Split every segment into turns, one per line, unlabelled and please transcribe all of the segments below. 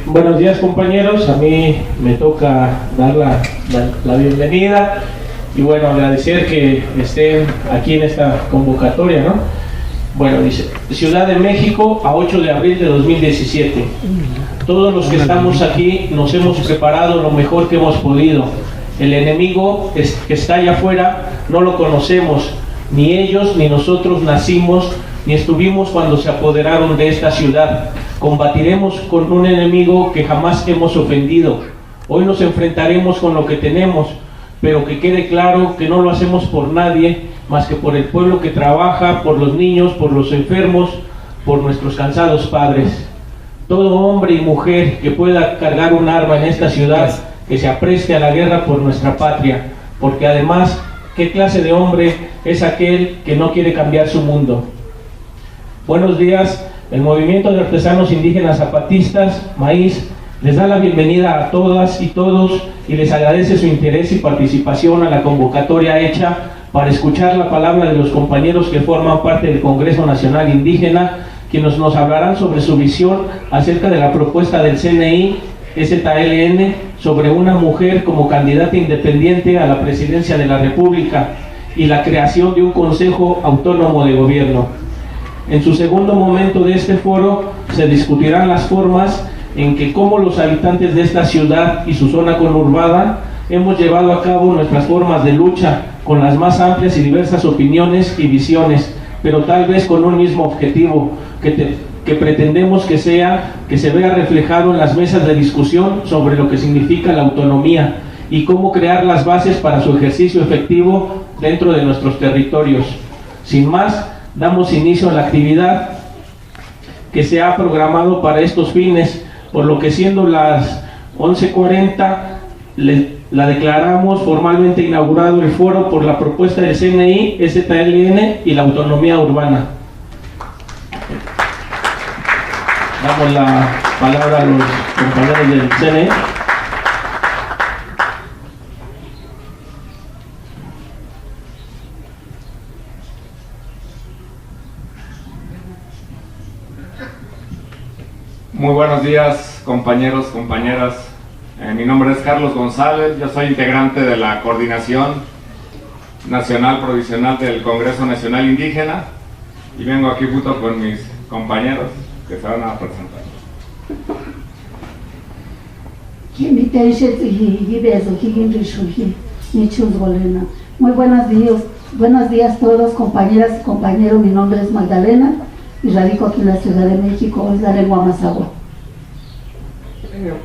Buenos días, compañeros. A mí me toca dar la bienvenida y bueno, agradecer que estén aquí en esta convocatoria, ¿no? Bueno, dice Ciudad de México a 8 de abril de 2017. Todos los que estamos aquí nos hemos preparado lo mejor que hemos podido. El enemigo que está allá afuera no lo conocemos, ni ellos ni nosotros nacimos ni estuvimos cuando se apoderaron de esta ciudad. Combatiremos con un enemigo que jamás hemos ofendido. Hoy nos enfrentaremos con lo que tenemos, pero que quede claro que no lo hacemos por nadie, más que por el pueblo que trabaja, por los niños, por los enfermos, por nuestros cansados padres. Todo hombre y mujer que pueda cargar un arma en esta ciudad, que se apreste a la guerra por nuestra patria, porque además, ¿qué clase de hombre es aquel que no quiere cambiar su mundo? Buenos días. El Movimiento de Artesanos Indígenas Zapatistas, Maíz, les da la bienvenida a todas y todos y les agradece su interés y participación a la convocatoria hecha para escuchar la palabra de los compañeros que forman parte del Congreso Nacional Indígena, quienes nos hablarán sobre su visión acerca de la propuesta del CNI EZLN sobre una mujer como candidata independiente a la presidencia de la República y la creación de un Consejo Autónomo de Gobierno. En su segundo momento de este foro se discutirán las formas en que cómo los habitantes de esta ciudad y su zona conurbada hemos llevado a cabo nuestras formas de lucha con las más amplias y diversas opiniones y visiones, pero tal vez con un mismo objetivo, que pretendemos que se vea reflejado en las mesas de discusión sobre lo que significa la autonomía y cómo crear las bases para su ejercicio efectivo dentro de nuestros territorios. Sin más, damos inicio a la actividad que se ha programado para estos fines, por lo que siendo las 11:40 la declaramos formalmente inaugurado el foro por la propuesta del CNI, EZLN y la autonomía urbana. Damos la palabra a los compañeros del CNI.
Muy buenos días, compañeros, compañeras. Mi nombre es Carlos González, yo soy integrante de la Coordinación Nacional Provisional del Congreso Nacional Indígena y vengo aquí junto con mis compañeros que se van a presentar.
Muy buenos días todos, compañeras y compañeros. Mi nombre es Magdalena y radico aquí en la Ciudad de México, es la lengua mazahua.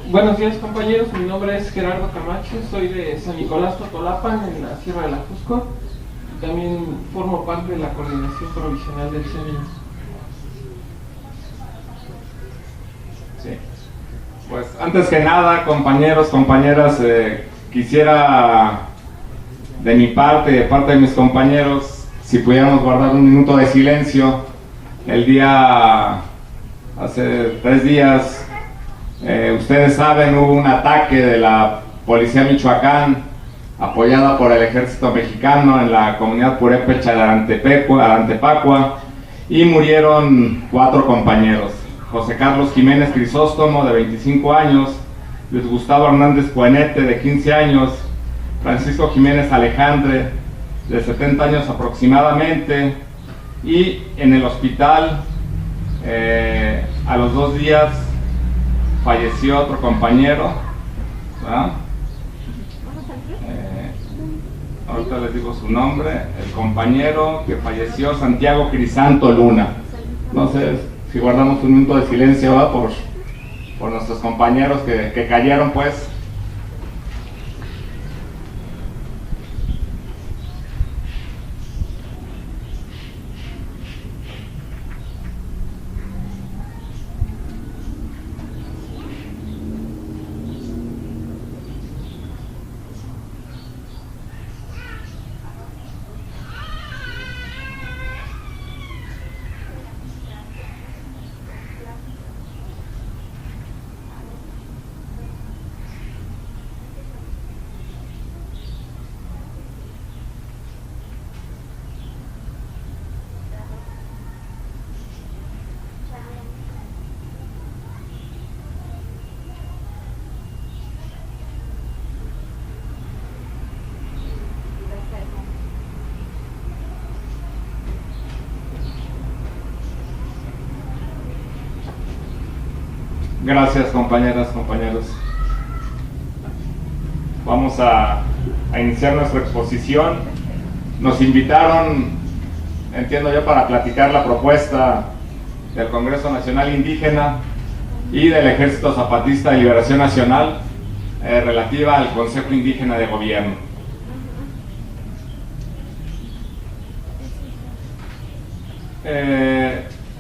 Buenos días, compañeros, mi nombre es Gerardo Camacho, soy de San Nicolás Totolapan, en la Sierra de la Cusco, y también formo parte de la coordinación provisional del CNI.
Sí. Pues antes que nada, compañeros, compañeras, quisiera de mi parte y de parte de mis compañeros, si pudiéramos guardar un minuto de silencio. Hace 3 días, ustedes saben, hubo un ataque de la Policía Michoacán, apoyada por el Ejército Mexicano en la comunidad purépecha de Arantepacua, y murieron 4 compañeros. José Carlos Jiménez Crisóstomo, de 25 años, Luis Gustavo Hernández Cuenete, de 15 años, Francisco Jiménez Alejandre, de 70 años aproximadamente, y en el hospital, a los 2 días, falleció otro compañero, ¿verdad? Ahorita les digo su nombre. El compañero que falleció, Santiago Crisanto Luna. No sé si guardamos un minuto de silencio, ¿verdad? Por nuestros compañeros que cayeron, pues. Gracias, compañeras, compañeros. Vamos a iniciar nuestra exposición. Nos invitaron, entiendo yo, para platicar la propuesta del Congreso Nacional Indígena y del Ejército Zapatista de Liberación Nacional relativa al Consejo Indígena de Gobierno.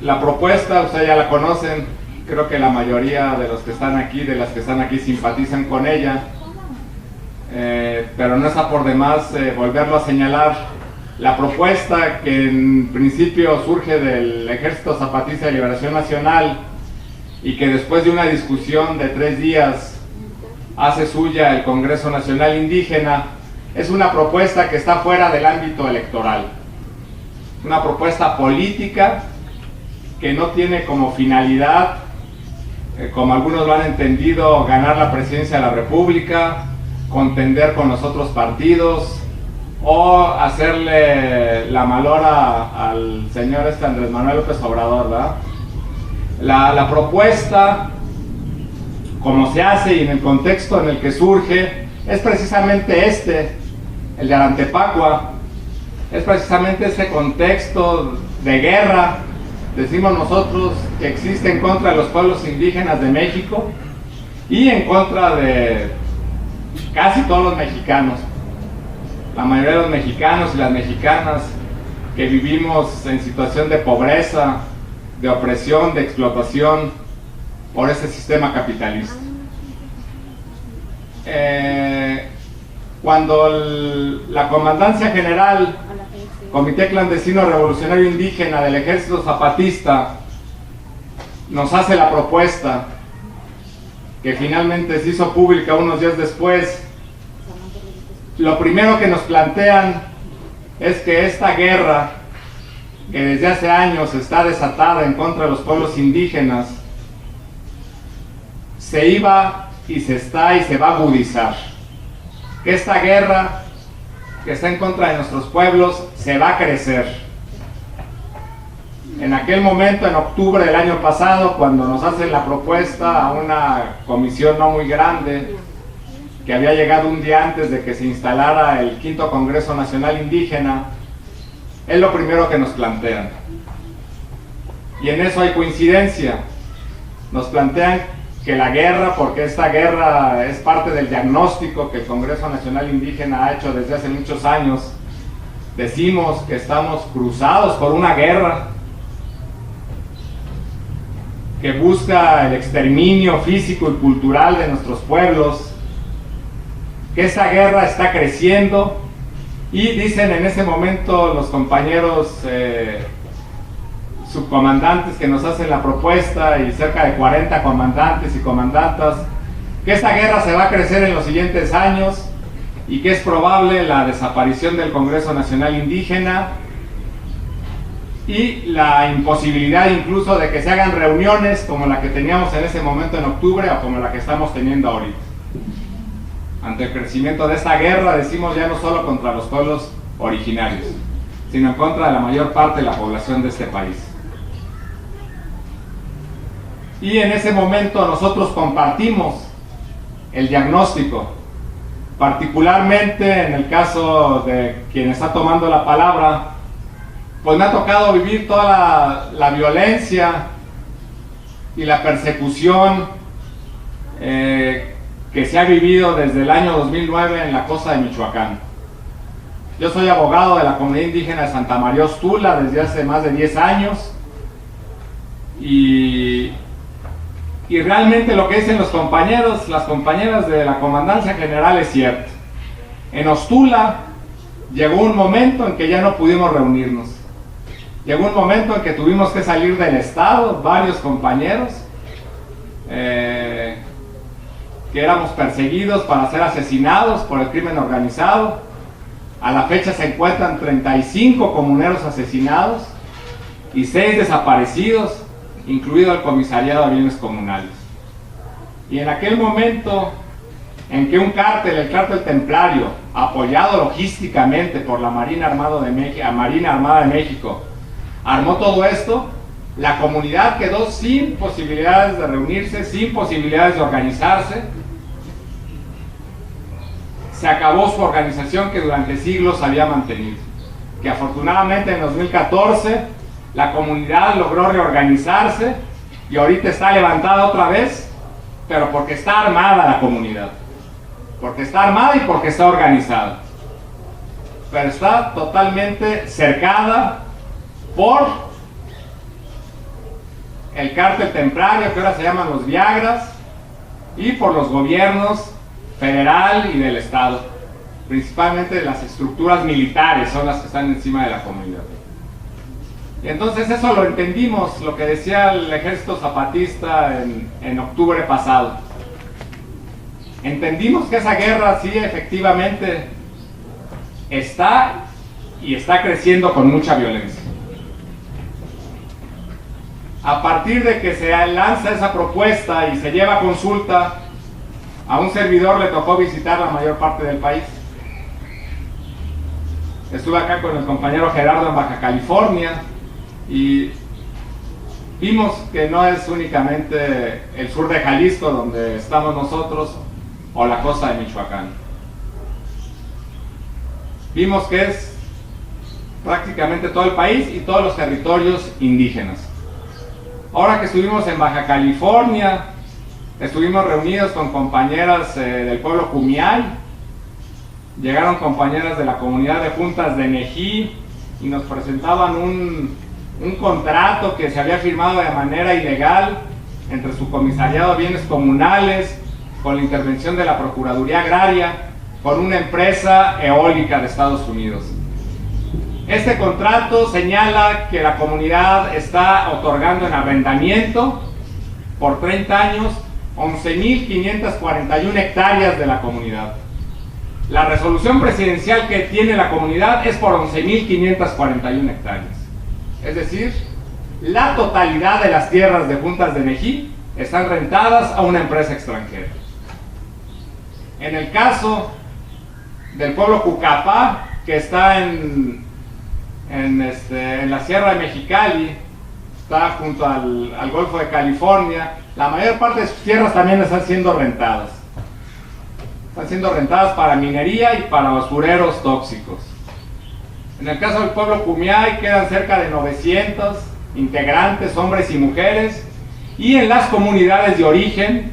La propuesta, ustedes ya la conocen, creo que la mayoría de los que están aquí, de las que están aquí, simpatizan con ella, pero no está por demás volverlo a señalar. La propuesta, que en principio surge del Ejército Zapatista de Liberación Nacional y que después de una discusión de 3 días hace suya el Congreso Nacional Indígena, es una propuesta que está fuera del ámbito electoral. Una propuesta política que no tiene como finalidad, como algunos lo han entendido, ganar la presidencia de la República, contender con los otros partidos o hacerle la malora al señor Andrés Manuel López Obrador, ¿verdad? La propuesta, como se hace y en el contexto en el que surge, es precisamente el de Arantepacua, es precisamente ese contexto de guerra, decimos nosotros, que existe en contra de los pueblos indígenas de México y en contra de casi todos los mexicanos. La mayoría de los mexicanos y las mexicanas que vivimos en situación de pobreza, de opresión, de explotación por ese sistema capitalista. Cuando la Comandancia General, Comité Clandestino Revolucionario Indígena del Ejército Zapatista, nos hace la propuesta, que finalmente se hizo pública unos días después, lo primero que nos plantean es que esta guerra, que desde hace años está desatada en contra de los pueblos indígenas, se iba y se está y se va a agudizar. Que esta guerra que está en contra de nuestros pueblos se va a crecer. En aquel momento, en octubre del año pasado, cuando nos hacen la propuesta a una comisión no muy grande, que había llegado un día antes de que se instalara el V Congreso Nacional Indígena, es lo primero que nos plantean. Y en eso hay coincidencia. Nos plantean que la guerra, porque esta guerra es parte del diagnóstico que el Congreso Nacional Indígena ha hecho desde hace muchos años, decimos que estamos cruzados por una guerra que busca el exterminio físico y cultural de nuestros pueblos, que esa guerra está creciendo, y dicen en ese momento los compañeros subcomandantes que nos hacen la propuesta, y cerca de 40 comandantes y comandantas, que esta guerra se va a crecer en los siguientes años y que es probable la desaparición del Congreso Nacional Indígena y la imposibilidad incluso de que se hagan reuniones como la que teníamos en ese momento en octubre o como la que estamos teniendo ahorita. Ante el crecimiento de esta guerra, decimos, ya no solo contra los pueblos originarios, sino en contra de la mayor parte de la población de este país. Y en ese momento nosotros compartimos el diagnóstico, particularmente en el caso de quien está tomando la palabra, pues me ha tocado vivir toda la violencia y la persecución que se ha vivido desde el año 2009 en la costa de Michoacán. Yo soy abogado de la comunidad indígena de Santa María Ostula desde hace más de 10 años y realmente lo que dicen los compañeros, las compañeras de la Comandancia General es cierto. En Ostula llegó un momento en que ya no pudimos reunirnos. Llegó un momento en que tuvimos que salir del estado, varios compañeros, que éramos perseguidos para ser asesinados por el crimen organizado. A la fecha se encuentran 35 comuneros asesinados y 6 desaparecidos, incluido el Comisariado de Bienes Comunales. Y en aquel momento en que un cártel, el cártel Templario, apoyado logísticamente por la Marina Armada de México, armó todo esto, La comunidad quedó sin posibilidades de reunirse, sin posibilidades de organizarse. Se acabó su organización que durante siglos había mantenido. Que afortunadamente en 2014 la comunidad logró reorganizarse y ahorita está levantada otra vez, pero porque está armada la comunidad. Porque está armada y porque está organizada. Pero está totalmente cercada por el cártel templario, que ahora se llaman los Viagras, y por los gobiernos federal y del estado. Principalmente las estructuras militares son las que están encima de la comunidad. Y entonces eso lo entendimos, lo que decía el Ejército Zapatista en octubre pasado. Entendimos que esa guerra sí efectivamente está y está creciendo con mucha violencia. A partir de que se lanza esa propuesta y se lleva a consulta, a un servidor le tocó visitar la mayor parte del país. Estuve acá con el compañero Gerardo en Baja California y vimos que no es únicamente el sur de Jalisco donde estamos nosotros o la costa de Michoacán. Vimos que es prácticamente todo el país y todos los territorios indígenas. Ahora que estuvimos en Baja California, estuvimos reunidos con compañeras del pueblo Kumiai, llegaron compañeras de la comunidad de Juntas de Nejí y nos presentaban un contrato que se había firmado de manera ilegal entre su comisariado de bienes comunales, con la intervención de la Procuraduría Agraria, con una empresa eólica de Estados Unidos. Este contrato señala que la comunidad está otorgando en arrendamiento por 30 años 11.541 hectáreas de la comunidad. La resolución presidencial que tiene la comunidad es por 11.541 hectáreas. Es decir, la totalidad de las tierras de Juntas de Nejí están rentadas a una empresa extranjera. En el caso del pueblo Cucapá, que está en la Sierra de Mexicali, está junto al Golfo de California, la mayor parte de sus tierras también están siendo rentadas. Están siendo rentadas para minería y para basureros tóxicos. En el caso del pueblo Kumiai quedan cerca de 900 integrantes, hombres y mujeres, y en las comunidades de origen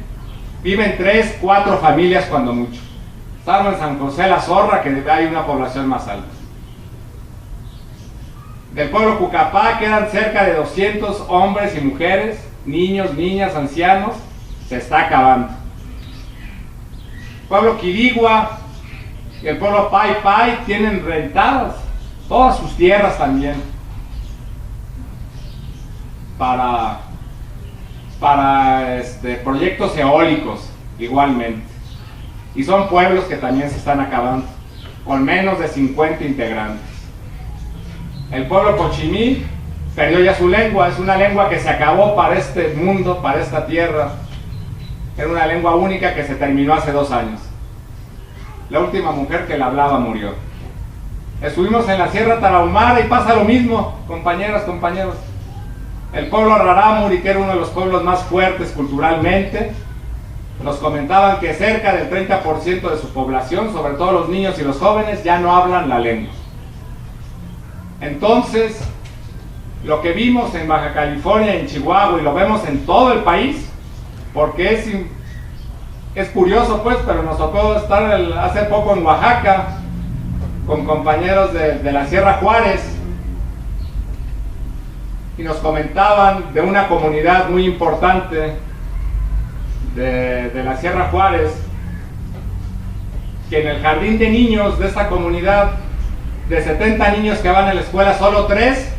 viven 3, 4 familias cuando mucho, salvo en San José la Zorra, que hay una población más alta. Del pueblo Cucapá quedan cerca de 200 hombres y mujeres, niños, niñas, ancianos. Se está acabando. El pueblo Quirigua y el pueblo Pai Pai tienen rentadas todas sus tierras también para proyectos eólicos igualmente. Y son pueblos que también se están acabando, con menos de 50 integrantes. El pueblo Cochimí perdió ya su lengua, es una lengua que se acabó para este mundo, para esta tierra. Era una lengua única que se terminó hace 2 años. La última mujer que la hablaba murió. Estuvimos en la Sierra Tarahumara y pasa lo mismo, compañeras, compañeros. El pueblo Rarámuri, que era uno de los pueblos más fuertes culturalmente, nos comentaban que cerca del 30% de su población, sobre todo los niños y los jóvenes, ya no hablan la lengua. Entonces, lo que vimos en Baja California, en Chihuahua, y lo vemos en todo el país, porque es curioso pues, pero nos tocó estar hace poco en Oaxaca, con compañeros de la Sierra Juárez, y nos comentaban de una comunidad muy importante de la Sierra Juárez, que en el jardín de niños de esta comunidad, de 70 niños que van a la escuela, solo 3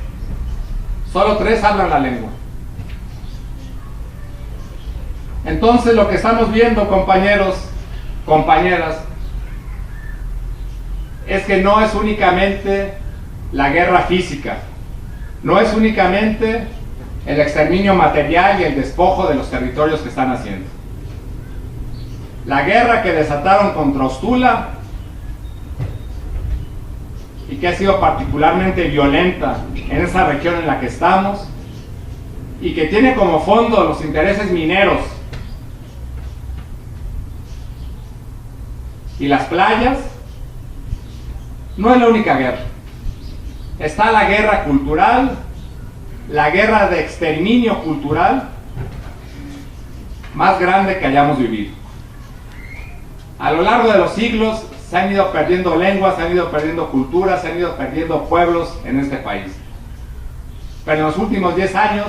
hablan la lengua. Entonces lo que estamos viendo, compañeros, compañeras, es que no es únicamente la guerra física, no es únicamente el exterminio material y el despojo de los territorios que están haciendo. La guerra que desataron contra Ostula y que ha sido particularmente violenta en esa región en la que estamos, y que tiene como fondo los intereses mineros y las playas, no es la única guerra. Está la guerra cultural, la guerra de exterminio cultural más grande que hayamos vivido. A lo largo de los siglos se han ido perdiendo lenguas, se han ido perdiendo culturas, se han ido perdiendo pueblos en este país. Pero en los últimos 10 años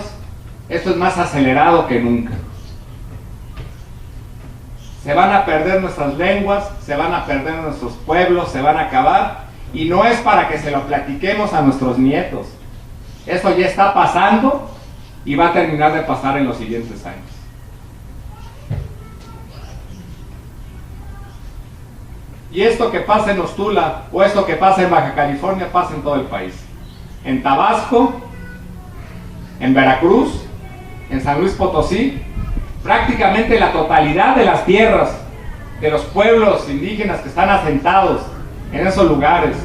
esto es más acelerado que nunca. Se van a perder nuestras lenguas, se van a perder nuestros pueblos, se van a acabar, y no es para que se lo platiquemos a nuestros nietos. Esto ya está pasando y va a terminar de pasar en los siguientes años. Y esto que pasa en Ostula, o esto que pasa en Baja California, pasa en todo el país. En Tabasco, en Veracruz, en San Luis Potosí, prácticamente la totalidad de las tierras de los pueblos indígenas que están asentados en esos lugares,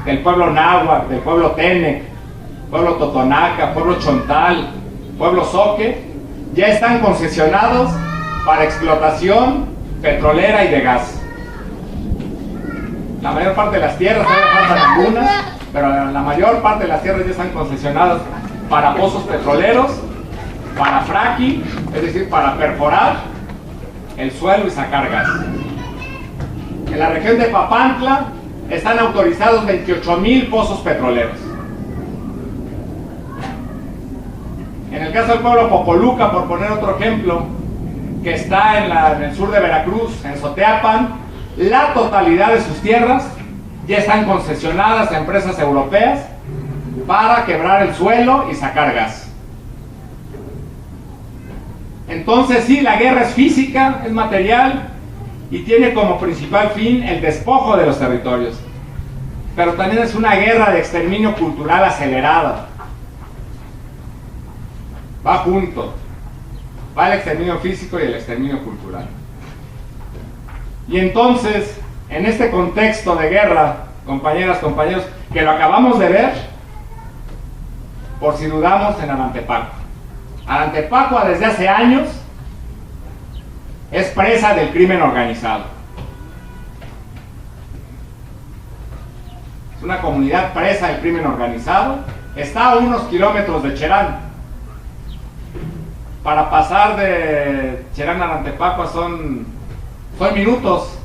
del pueblo náhuatl, del pueblo Tenec, pueblo Totonaca, pueblo Chontal, pueblo Zoque, ya están concesionados para explotación petrolera y de gas. La mayor parte de las tierras, todavía faltan algunas, pero la mayor parte de las tierras ya están concesionadas para pozos petroleros, para fracking, es decir, para perforar el suelo y sacar gas. En la región de Papantla están autorizados 28,000 pozos petroleros. En el caso del pueblo Popoluca, por poner otro ejemplo, que está en el sur de Veracruz, en Soteapan, la totalidad de sus tierras ya están concesionadas a empresas europeas para quebrar el suelo y sacar gas. Entonces sí, la guerra es física, es material y tiene como principal fin el despojo de los territorios. Pero también es una guerra de exterminio cultural acelerada. Va junto. Va el exterminio físico y el exterminio cultural. Y entonces, en este contexto de guerra, compañeras, compañeros, que lo acabamos de ver, por si dudamos, en Anantepacua. Anantepacua desde hace años es presa del crimen organizado. Es una comunidad presa del crimen organizado. Está a unos kilómetros de Cherán. Para pasar de Cherán a Anantepacua son minutos.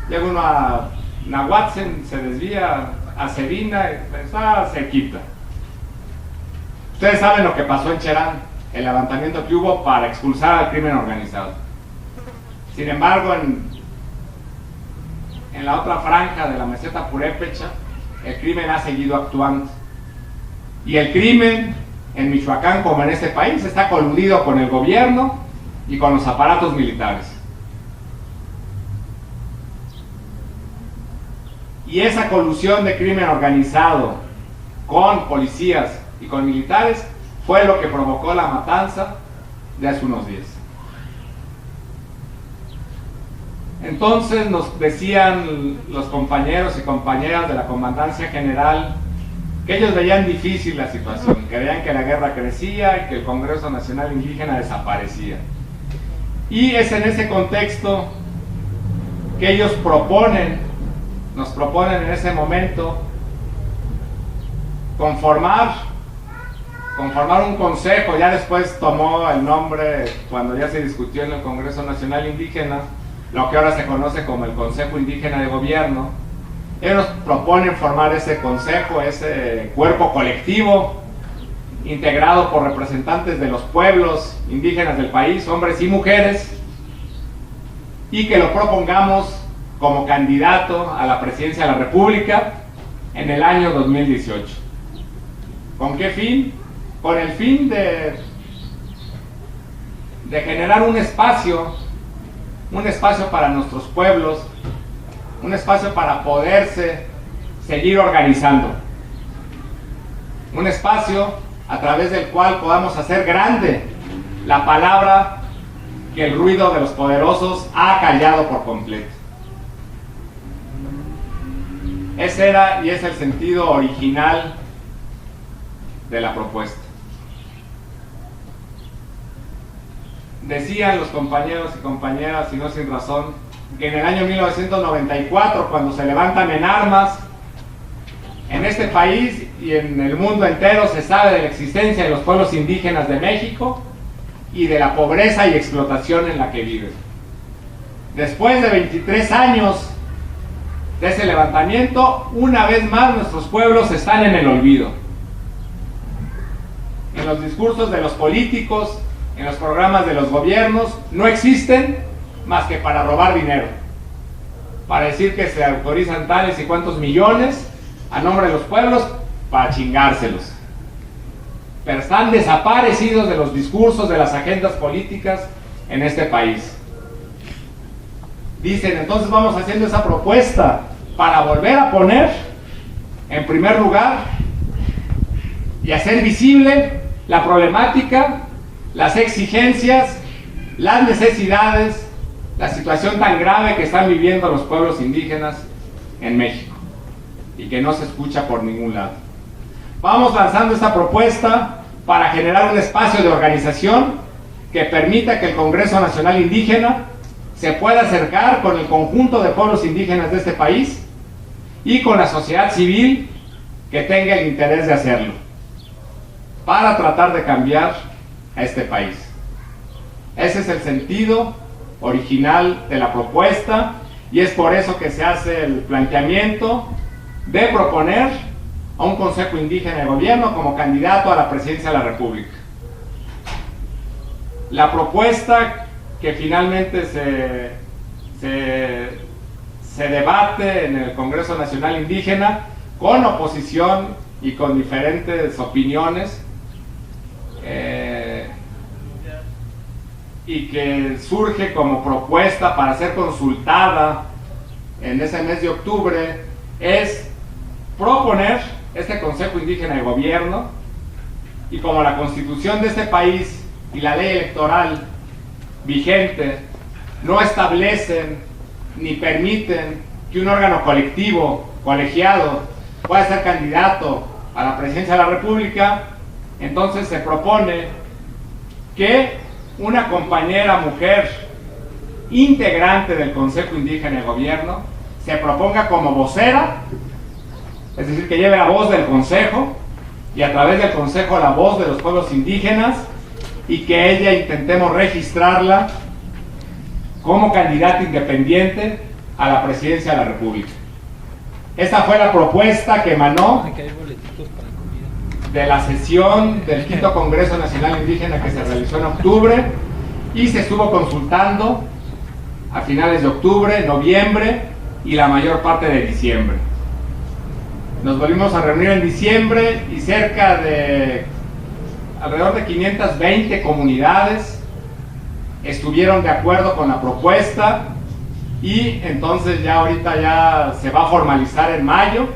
Llega uno a Nahuatzen, se desvía a Cebina, está cerquita. Ustedes saben lo que pasó en Cherán, el levantamiento que hubo para expulsar al crimen organizado. Sin embargo, en la otra franja de la meseta purépecha, el crimen ha seguido actuando. Y el crimen en Michoacán, como en este país, está coludido con el gobierno y con los aparatos militares. Y esa colusión de crimen organizado con policías y con militares fue lo que provocó la matanza de hace unos días. Entonces nos decían los compañeros y compañeras de la Comandancia General que ellos veían difícil la situación, que veían que la guerra crecía y que el Congreso Nacional Indígena desaparecía. Y es en ese contexto que ellos nos proponen en ese momento conformar un consejo. Ya después tomó el nombre, cuando ya se discutió en el Congreso Nacional Indígena, lo que ahora se conoce como el Consejo Indígena de Gobierno. Ellos proponen formar ese consejo, ese cuerpo colectivo, integrado por representantes de los pueblos indígenas del país, hombres y mujeres, y que lo propongamos como candidato a la presidencia de la República en el año 2018. ¿Con qué fin? Con el fin de generar un espacio para nuestros pueblos, un espacio para poderse seguir organizando, un espacio a través del cual podamos hacer grande la palabra que el ruido de los poderosos ha callado por completo. Ese era y es el sentido original de la propuesta. decían los compañeros y compañeras, y no sin razón, que en el año 1994, cuando se levantan en armas, en este país y en el mundo entero se sabe de la existencia de los pueblos indígenas de México y de la pobreza y explotación en la que viven. Después de 23 años de ese levantamiento, una vez más nuestros pueblos están en el olvido. En los discursos de los políticos, en los programas de los gobiernos, no existen más que para robar dinero, para decir que se autorizan tales y cuantos millones a nombre de los pueblos para chingárselos. Pero están desaparecidos de los discursos, de las agendas políticas en este país. Dicen, entonces vamos haciendo esa propuesta para volver a poner en primer lugar y hacer visible la problemática, las exigencias, las necesidades, la situación tan grave que están viviendo los pueblos indígenas en México y que no se escucha por ningún lado. Vamos lanzando esta propuesta para generar un espacio de organización que permita que el Congreso Nacional Indígena se pueda acercar con el conjunto de pueblos indígenas de este país y con la sociedad civil que tenga el interés de hacerlo, para tratar de cambiar a este país. Ese es el sentido original de la propuesta y es por eso que se hace el planteamiento de proponer a un Consejo Indígena de Gobierno como candidato a la presidencia de la República. La propuesta que finalmente se debate en el Congreso Nacional Indígena con oposición y con diferentes opiniones, y que surge como propuesta para ser consultada en ese mes de octubre, es proponer este Consejo Indígena de Gobierno, y como la Constitución de este país y la ley electoral vigente no establecen ni permiten que un órgano colectivo, colegiado, pueda ser candidato a la presidencia de la República, entonces se propone que una compañera mujer integrante del Consejo Indígena de Gobierno se proponga como vocera, es decir, que lleve la voz del Consejo y a través del Consejo la voz de los pueblos indígenas, y que ella intentemos registrarla como candidata independiente a la presidencia de la República. Esta fue la propuesta que emanó de la sesión del quinto Congreso Nacional Indígena que se realizó en octubre y se estuvo consultando a finales de octubre, noviembre y la mayor parte de diciembre. Nos volvimos a reunir en diciembre y cerca de alrededor de 520 comunidades estuvieron de acuerdo con la propuesta, y entonces ya ahorita ya se va a formalizar en mayo.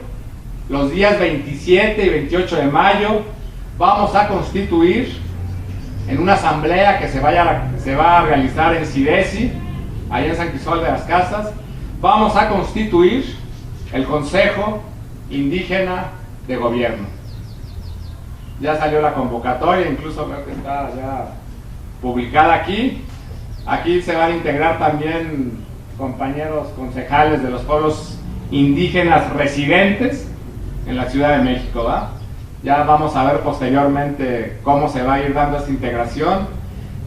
Los días 27 y 28 de mayo vamos a constituir en una asamblea que se va a realizar en Sidesi, allá en San Cristóbal de las Casas. Vamos a constituir el Consejo Indígena de Gobierno. Ya salió la convocatoria, incluso creo que está ya publicada aquí. Aquí se van a integrar también compañeros concejales de los pueblos indígenas residentes en la Ciudad de México, ¿va? Ya vamos a ver posteriormente cómo se va a ir dando esta integración,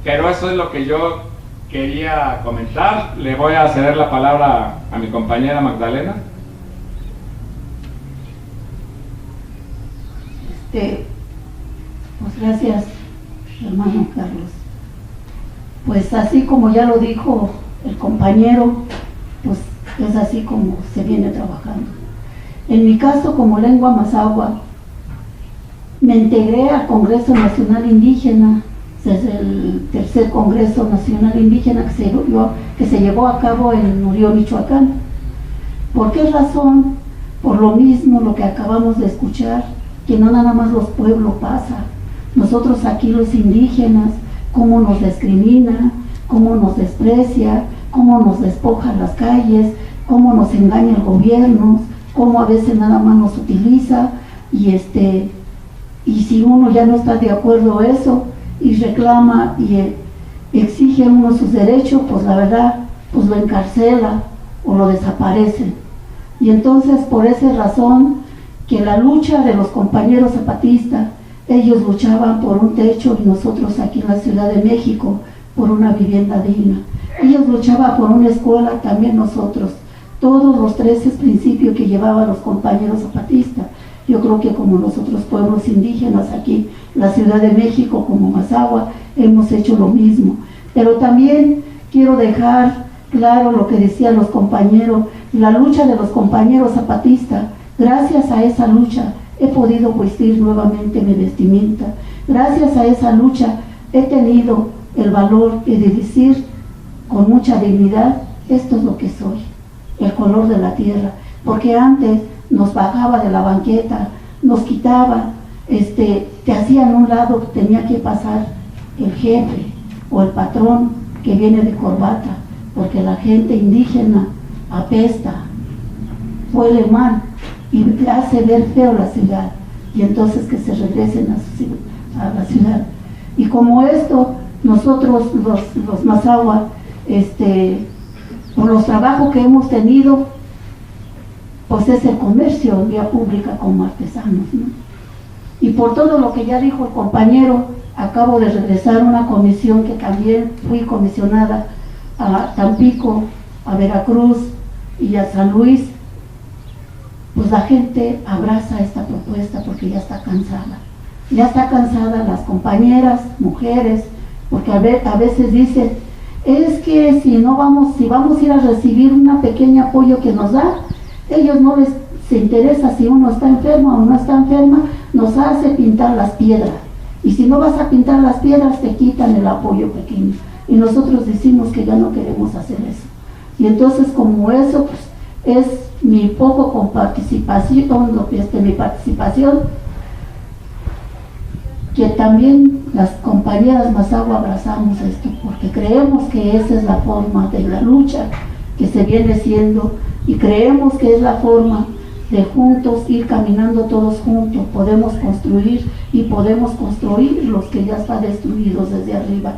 pero eso es lo que yo quería comentar. Le voy a ceder la palabra a mi compañera Magdalena.
Pues gracias, hermano Carlos. Pues así como ya lo dijo el compañero, pues es así como se viene trabajando. En mi caso, como lengua mazahua, me integré al Congreso Nacional Indígena desde el tercer Congreso Nacional Indígena que se llevó a cabo en Nurio, Michoacán. ¿Por qué razón? Por lo mismo, lo que acabamos de escuchar, que no nada más los pueblos pasa. Nosotros aquí los indígenas, cómo nos discrimina, cómo nos desprecia, cómo nos despoja las calles, cómo nos engaña el gobierno, cómo a veces nada más nos utiliza, y si uno ya no está de acuerdo a eso y reclama exige uno sus derechos, pues la verdad, pues lo encarcela o lo desaparece. Y entonces por esa razón que la lucha de los compañeros zapatistas, ellos luchaban por un techo y nosotros aquí en la Ciudad de México por una vivienda digna. Ellos luchaban por una escuela, también nosotros. Todos los 13 principios que llevaban los compañeros zapatistas. Yo creo que como nosotros pueblos indígenas aquí en la Ciudad de México, como Mazahua, hemos hecho lo mismo. Pero también quiero dejar claro lo que decían los compañeros, la lucha de los compañeros zapatistas. Gracias a esa lucha he podido vestir nuevamente mi vestimenta. Gracias a esa lucha he tenido el valor de decir con mucha dignidad, esto es lo que soy, el color de la tierra. Porque antes nos bajaba de la banqueta, nos quitaba, te hacían un lado, tenía que pasar el jefe o el patrón que viene de corbata, porque la gente indígena apesta, huele mal y hace ver feo la ciudad, y entonces que se regresen a la ciudad. Y como esto, nosotros los Mazahua, por los trabajos que hemos tenido, pues es el comercio en vía pública como artesanos, ¿no? Y por todo lo que ya dijo el compañero, acabo de regresar a una comisión que también fui comisionada a Tampico, a Veracruz y a San Luis. Pues la gente abraza esta propuesta porque ya está cansada. Ya está cansada las compañeras, mujeres, porque a veces dicen, es que si vamos a ir a recibir un pequeño apoyo que nos da, ellos no les interesa si uno está enfermo o no está enferma, nos hace pintar las piedras. Y si no vas a pintar las piedras, te quitan el apoyo pequeño. Y nosotros decimos que ya no queremos hacer eso. Y entonces como eso, pues, es mi poco con participación, mi participación, que también las compañeras Mazahua abrazamos esto, porque creemos que esa es la forma de la lucha que se viene siendo, y creemos que es la forma de juntos ir caminando todos juntos, podemos construir y podemos construir los que ya están destruidos desde arriba,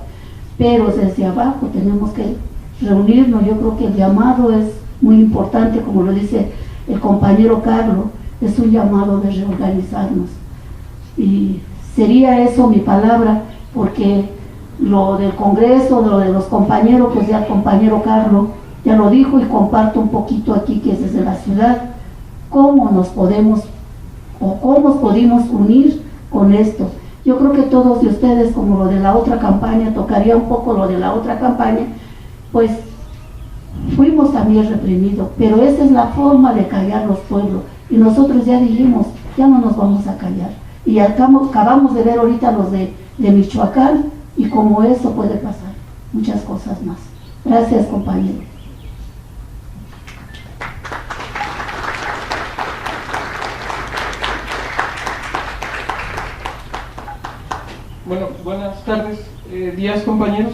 pero desde abajo tenemos que reunirnos. Yo creo que el llamado es muy importante, como lo dice el compañero Carlos, es un llamado de reorganizarnos, y sería eso mi palabra, porque lo del Congreso, lo de los compañeros, pues ya el compañero Carlos ya lo dijo, y comparto un poquito aquí, que es desde la ciudad, cómo nos podemos o cómo pudimos unir con esto. Yo creo que todos de ustedes, como lo de la otra campaña, tocaría un poco lo de la otra campaña, pues fuimos también reprimidos, pero esa es la forma de callar los pueblos, y nosotros ya dijimos, ya no nos vamos a callar, y acabamos de ver ahorita los de Michoacán, y como eso puede pasar, muchas cosas más. Gracias, compañero.
Bueno, buenas tardes, días compañeros.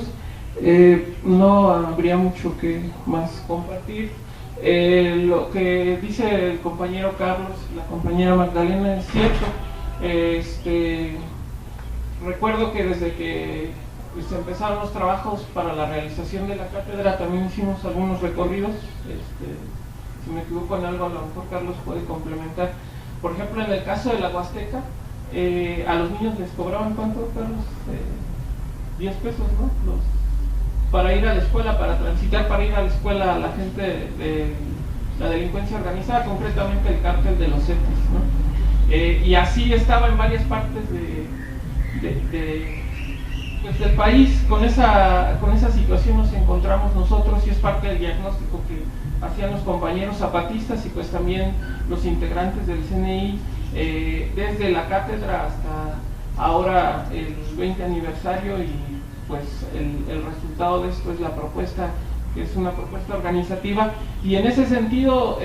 No habría mucho que más compartir. Lo que dice el compañero Carlos, la compañera Magdalena, es cierto. Recuerdo que desde que empezaron los trabajos para la realización de la cátedra también hicimos algunos recorridos. Si me equivoco en algo, a lo mejor Carlos puede complementar. Por ejemplo, en el caso de la Huasteca, a los niños les cobraban, ¿cuánto, Carlos? 10 pesos, ¿no? Para ir a la escuela, para transitar, para ir a la escuela, a la gente de la delincuencia organizada, concretamente el cártel de los Zetas, ¿no? Y así estaba en varias partes pues del país. Con esa situación nos encontramos nosotros, y es parte del diagnóstico que hacían los compañeros zapatistas y pues también los integrantes del CNI, desde la cátedra hasta ahora el 20 aniversario, y pues el resultado de esto es la propuesta, que es una propuesta organizativa, y en ese sentido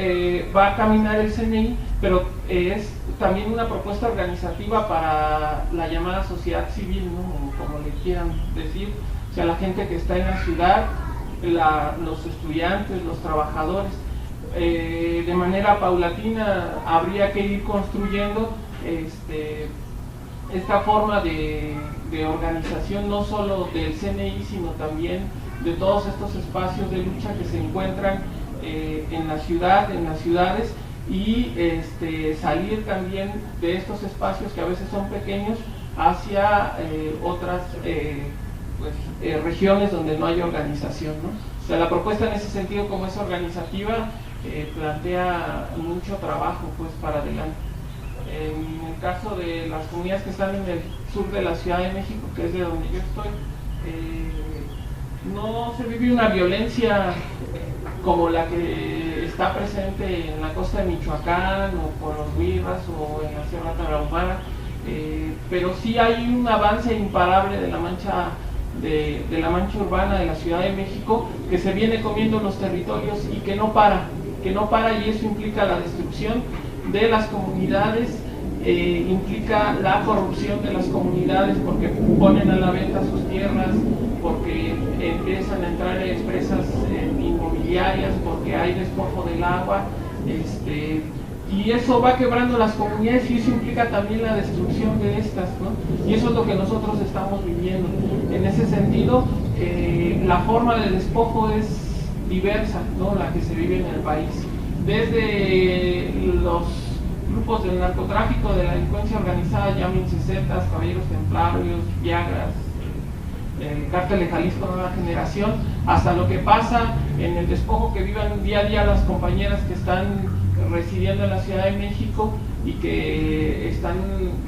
va a caminar el CNI, pero es también una propuesta organizativa para la llamada sociedad civil, ¿no? Como le quieran decir, o sea, la gente que está en la ciudad, los estudiantes, los trabajadores. De manera paulatina habría que ir construyendo esta forma de organización no solo del CNI, sino también de todos estos espacios de lucha que se encuentran en la ciudad, en las ciudades, y salir también de estos espacios que a veces son pequeños hacia otras regiones donde no hay organización, ¿no? O sea, la propuesta en ese sentido, como es organizativa, plantea mucho trabajo pues para adelante. En el caso de las comunidades que están en el sur de la Ciudad de México, que es de donde yo estoy, no se vive una violencia como la que está presente en la costa de Michoacán o por los Huivas o en la Sierra Tarahumara, pero sí hay un avance imparable de la mancha urbana de la Ciudad de México, que se viene comiendo los territorios y que no para, y eso implica la destrucción de las comunidades, implica la corrupción de las comunidades, porque ponen a la venta sus tierras, porque empiezan a entrar empresas inmobiliarias, porque hay despojo del agua, y eso va quebrando las comunidades y eso implica también la destrucción de estas, ¿no? Y eso es lo que nosotros estamos viviendo. En ese sentido, la forma de despojo es diversa, ¿no?, la que se vive en el país. Desde los grupos del narcotráfico, de la delincuencia organizada, llámense Zetas, Caballeros Templarios, Viagras, el Cártel de Jalisco Nueva Generación, hasta lo que pasa en el despojo que viven día a día las compañeras que están residiendo en la Ciudad de México y que están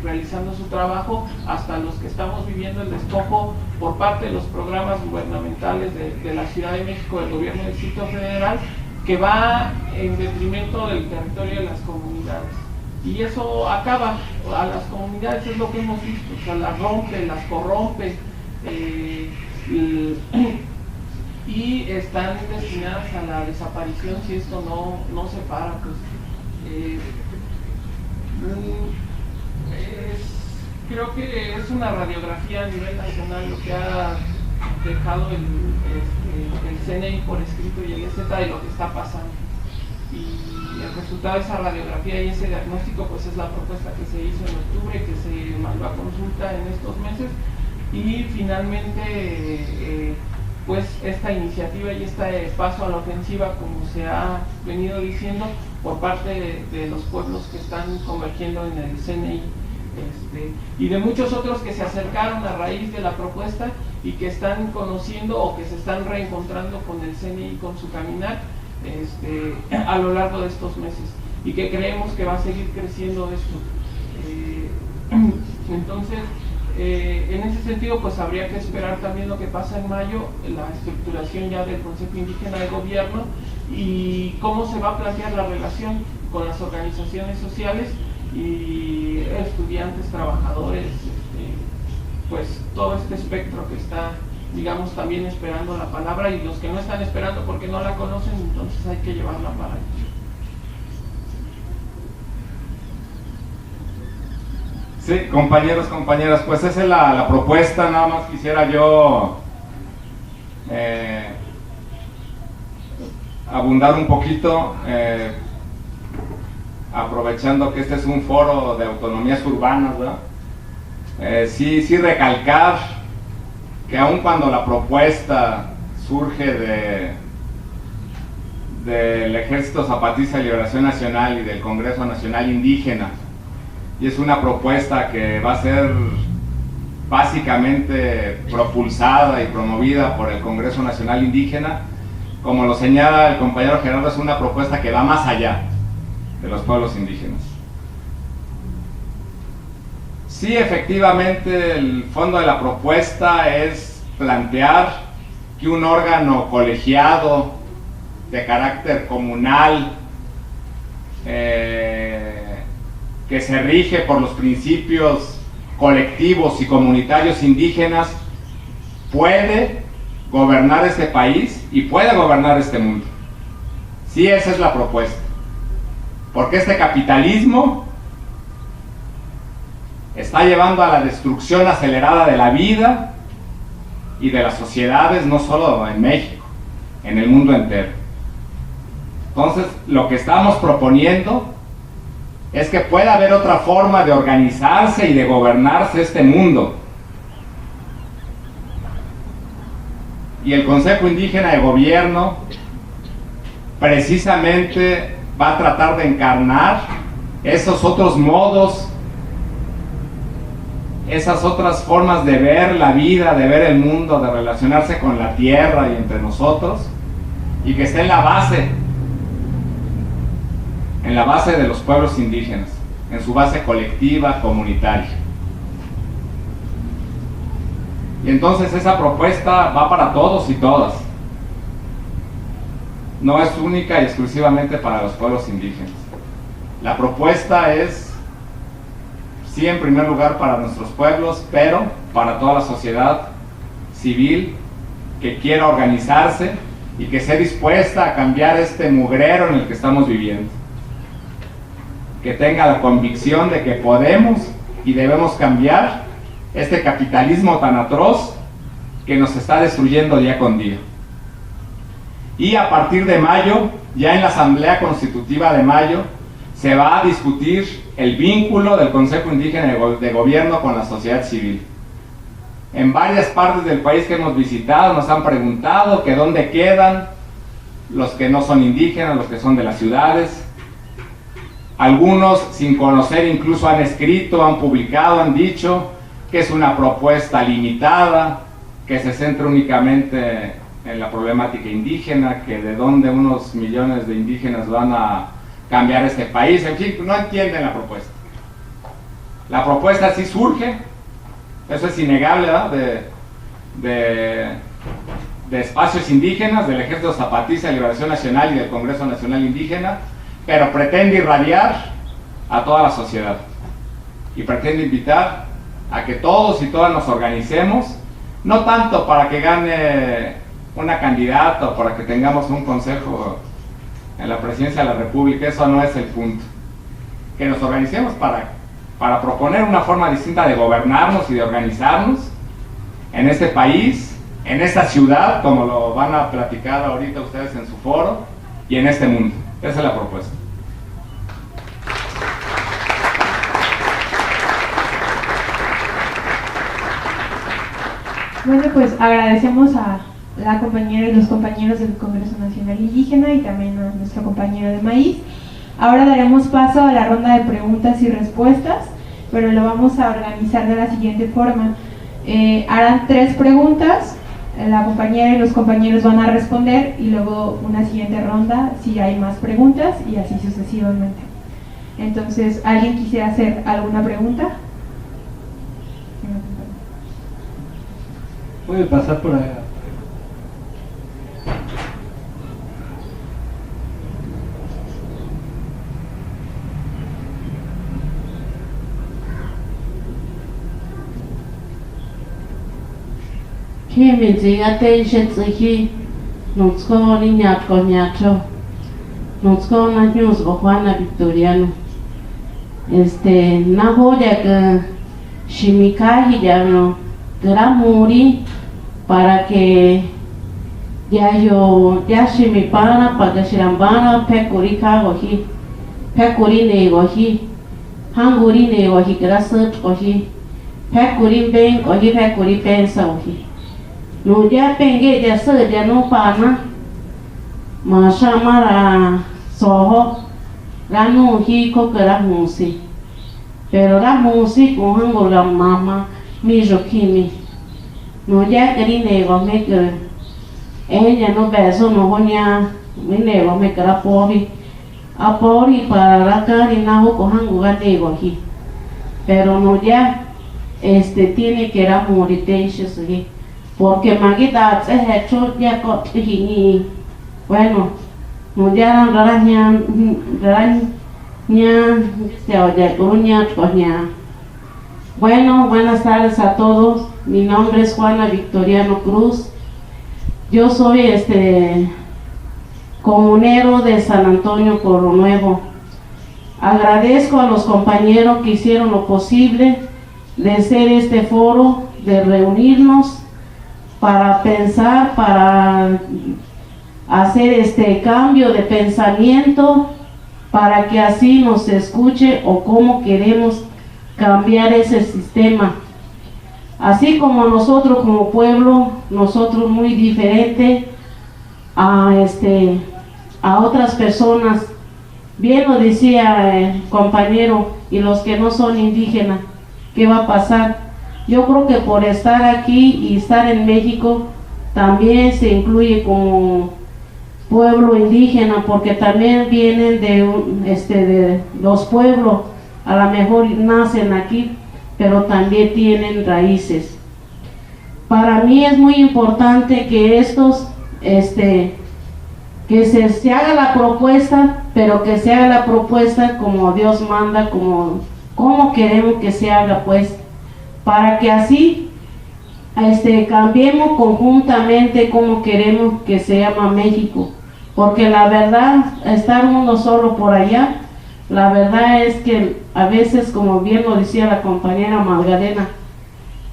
realizando su trabajo, hasta los que estamos viviendo el despojo por parte de los programas gubernamentales de la Ciudad de México, del gobierno del Distrito Federal, que va en detrimento del territorio de las comunidades. Y eso acaba a las comunidades, es lo que hemos visto, o sea, las rompe, las corrompe, y están destinadas a la desaparición si esto no se para, pues. Creo que es una radiografía a nivel nacional lo que ha dejado el CNI por escrito y el EZ de lo que está pasando, y el resultado de esa radiografía y ese diagnóstico pues es la propuesta que se hizo en octubre, que se mandó a consulta en estos meses, y finalmente pues esta iniciativa y este paso a la ofensiva, como se ha venido diciendo, por parte de los pueblos que están convergiendo en el CNI, y de muchos otros que se acercaron a raíz de la propuesta y que están conociendo o que se están reencontrando con el CNI, con su caminar, a lo largo de estos meses, y que creemos que va a seguir creciendo esto. Entonces, en ese sentido, pues habría que esperar también lo que pasa en mayo, la estructuración ya del Consejo Indígena de Gobierno y cómo se va a plantear la relación con las organizaciones sociales y estudiantes, trabajadores, pues todo este espectro que está, digamos, también esperando la palabra, y los que no están esperando porque no la conocen, entonces hay que llevarla para ellos.
Sí, compañeros, compañeras, pues esa es la propuesta. Nada más quisiera yo abundar un poquito, aprovechando que este es un foro de autonomías urbanas, ¿verdad? Sí recalcar que aun cuando la propuesta surge del Ejército Zapatista de Liberación Nacional y del Congreso Nacional Indígena, y es una propuesta que va a ser básicamente propulsada y promovida por el Congreso Nacional Indígena, como lo señala el compañero Gerardo, es una propuesta que va más allá de los pueblos indígenas. Sí, efectivamente, el fondo de la propuesta es plantear que un órgano colegiado de carácter comunal, que se rige por los principios colectivos y comunitarios indígenas, puede gobernar este país y puede gobernar este mundo. Sí, esa es la propuesta. Porque este capitalismo está llevando a la destrucción acelerada de la vida y de las sociedades, no solo en México, en el mundo entero. Entonces, lo que estamos proponiendo es que puede haber otra forma de organizarse y de gobernarse este mundo. Y el Consejo Indígena de Gobierno precisamente va a tratar de encarnar esos otros modos, esas otras formas de ver la vida, de ver el mundo, de relacionarse con la tierra y entre nosotros, y que esté en la base de los pueblos indígenas, en su base colectiva, comunitaria. Y entonces esa propuesta va para todos y todas. No es única y exclusivamente para los pueblos indígenas. La propuesta es, sí, en primer lugar para nuestros pueblos, pero para toda la sociedad civil que quiera organizarse y que esté dispuesta a cambiar este mugrero en el que estamos viviendo. Que tenga la convicción de que podemos y debemos cambiar este capitalismo tan atroz que nos está destruyendo día con día. Y a partir de mayo, ya en la Asamblea Constitutiva de mayo, se va a discutir el vínculo del Consejo Indígena de Gobierno con la sociedad civil. En varias partes del país que hemos visitado nos han preguntado que dónde quedan los que no son indígenas, los que son de las ciudades. Algunos, sin conocer, incluso han escrito, han publicado, han dicho que es una propuesta limitada, que se centra únicamente en la problemática indígena, que de dónde unos millones de indígenas van a cambiar este país. En fin, no entienden la propuesta. La propuesta sí surge, eso es innegable, ¿verdad? De espacios indígenas, del Ejército Zapatista de Liberación Nacional y del Congreso Nacional Indígena, pero pretende irradiar a toda la sociedad y pretende invitar a que todos y todas nos organicemos, no tanto para que gane una candidata o para que tengamos un consejo en la presidencia de la República, eso no es el punto. Que nos organicemos para proponer una forma distinta de gobernarnos y de organizarnos en este país, en esta ciudad, como lo van a platicar ahorita ustedes en su foro, y en este mundo. Esa es la propuesta.
Bueno, pues agradecemos a la compañera y los compañeros del Congreso Nacional Indígena y también a nuestro compañero de Maíz. Ahora daremos paso a la ronda de preguntas y respuestas, pero lo vamos a organizar de la siguiente forma. Harán 3 preguntas, la compañera y los compañeros van a responder y luego una siguiente ronda si hay más preguntas y así sucesivamente. Entonces, ¿alguien quisiera hacer alguna pregunta?
Puede pasar por allá.
Khi mình chỉ ở đây sẽ chỉ nốt có đi nhặt con nhặt cho nốt có na news của Juana Victoriano na joya que shimikai ya no será morir para que ya shimipana para shirambana pekuri gohi pekuri ne gohi hanguri ne gohi grasat gohi pekuri ben gohi pekuri pensa gohi no ya penge ya se ya no pana ma shamara soho ranu hi ko kara musi pero la musi con hango la mama mi jokimi no ya kari nego me que ella no beso no honya mi nego me kara pori a pori para la cari na ho ko hango ga nego hi pero no ya tiene que era moriteisho sí porque magita se hecho ya ko hini bueno no ya raraña se oye coña coña. Bueno, buenas tardes a todos. Mi nombre es Juana Victoriano Cruz. Yo soy comunero de San Antonio Corro Nuevo. Agradezco a los compañeros que hicieron lo posible de hacer este foro, de reunirnos para pensar, para hacer este cambio de pensamiento para que así nos escuche o cómo queremos cambiar ese sistema. Así como nosotros como pueblo, nosotros muy diferente a otras personas. Bien lo decía el compañero, y los que no son indígenas, ¿qué va a pasar? Yo creo que por estar aquí y estar en México, también se incluye como pueblo indígena, porque también vienen de los pueblos, a lo mejor nacen aquí, pero también tienen raíces. Para mí es muy importante que estos, que se haga la propuesta, pero que se haga la propuesta como Dios manda, como queremos que se haga, pues, para que así cambiemos conjuntamente como queremos que se llama México. Porque la verdad, estar uno solo por allá, la verdad es que a veces, como bien lo decía la compañera Magdalena,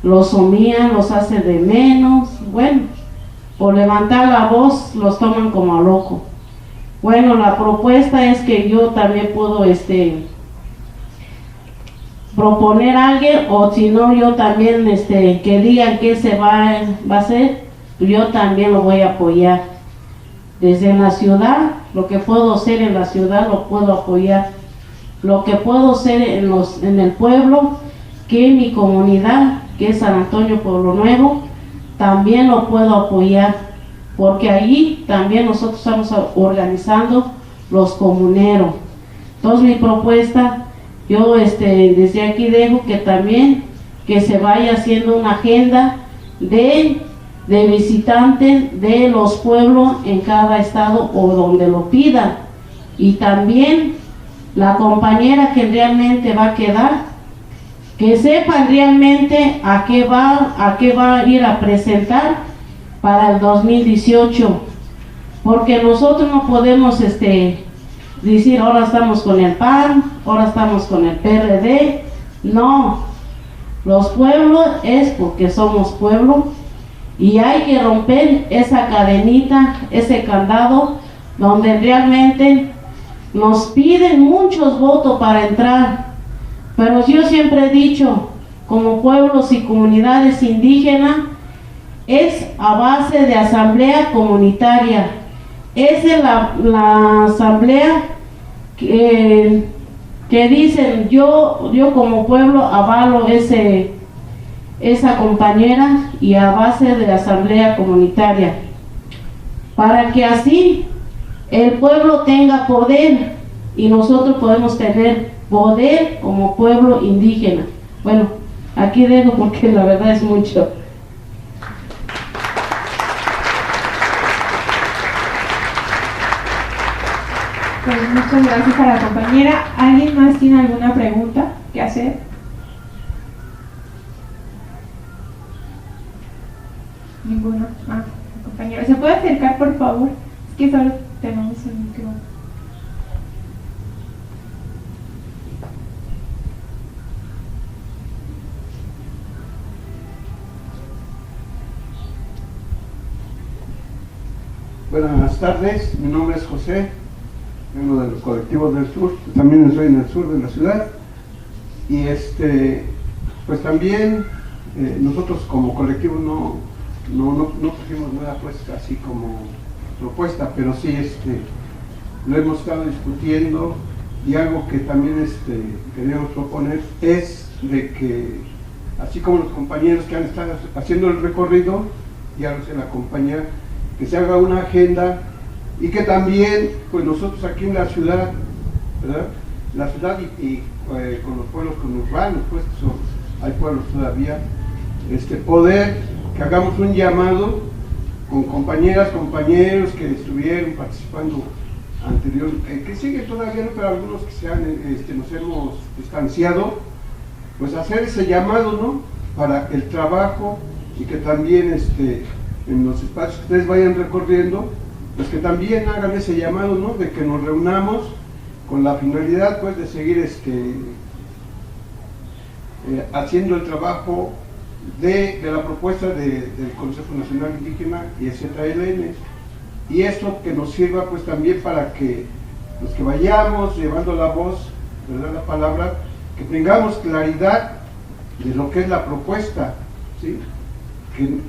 los humillan, los hace de menos. Bueno, por levantar la voz los toman como loco. Bueno, la propuesta es que yo también puedo proponer a alguien, o si no, yo también que digan que se va a hacer, yo también lo voy a apoyar. Desde la ciudad, lo que puedo hacer en la ciudad lo puedo apoyar. Lo que puedo hacer en el pueblo, que mi comunidad, que es San Antonio Pueblo Nuevo, también lo puedo apoyar, porque allí también nosotros estamos organizando los comuneros. Entonces mi propuesta, yo desde aquí dejo que también que se vaya haciendo una agenda de visitantes de los pueblos en cada estado o donde lo pidan, y también la compañera que realmente va a quedar, que sepan realmente a qué va a ir a presentar para el 2018, porque nosotros no podemos decir ahora estamos con el PAN, ahora estamos con el PRD. No, los pueblos es porque somos pueblo, y hay que romper esa cadenita, ese candado, donde realmente nos piden muchos votos para entrar. Pero yo siempre he dicho, como pueblos y comunidades indígenas, es a base de asamblea comunitaria. Esa es la asamblea que dicen, yo como pueblo avalo esa compañera, y a base de asamblea comunitaria, para que así el pueblo tenga poder y nosotros podemos tener poder como pueblo indígena. Bueno, aquí dejo porque la verdad es mucho.
Pues muchas gracias a la compañera. ¿Alguien más tiene alguna pregunta que hacer? Ninguno. Compañero, ¿se puede acercar, por favor? Es que solo tenemos el micrófono.
Buenas tardes, mi nombre es José, vengo del colectivo del sur, también estoy en el sur de la ciudad, y pues también nosotros como colectivo no pusimos nada pues así como propuesta, pero sí lo hemos estado discutiendo, y algo que también queríamos proponer es de que, así como los compañeros que han estado haciendo el recorrido, ya lo sé, la compañía, que se haga una agenda, y que también pues nosotros aquí en la ciudad, ¿verdad? La ciudad y con los pueblos conurbanos, pues hay pueblos todavía, poder que hagamos un llamado con compañeras, compañeros que estuvieron participando anterior, que siguen todavía, ¿no? Pero algunos que nos hemos distanciado, pues hacer ese llamado, ¿no? Para el trabajo, y que también en los espacios que ustedes vayan recorriendo, pues que también hagan ese llamado, ¿no? De que nos reunamos con la finalidad pues de seguir haciendo el trabajo de la propuesta del Consejo Nacional Indígena y el ZLN, y esto que nos sirva pues también para que los que vayamos llevando la voz, ¿verdad?, la palabra, que tengamos claridad de lo que es la propuesta, ¿sí?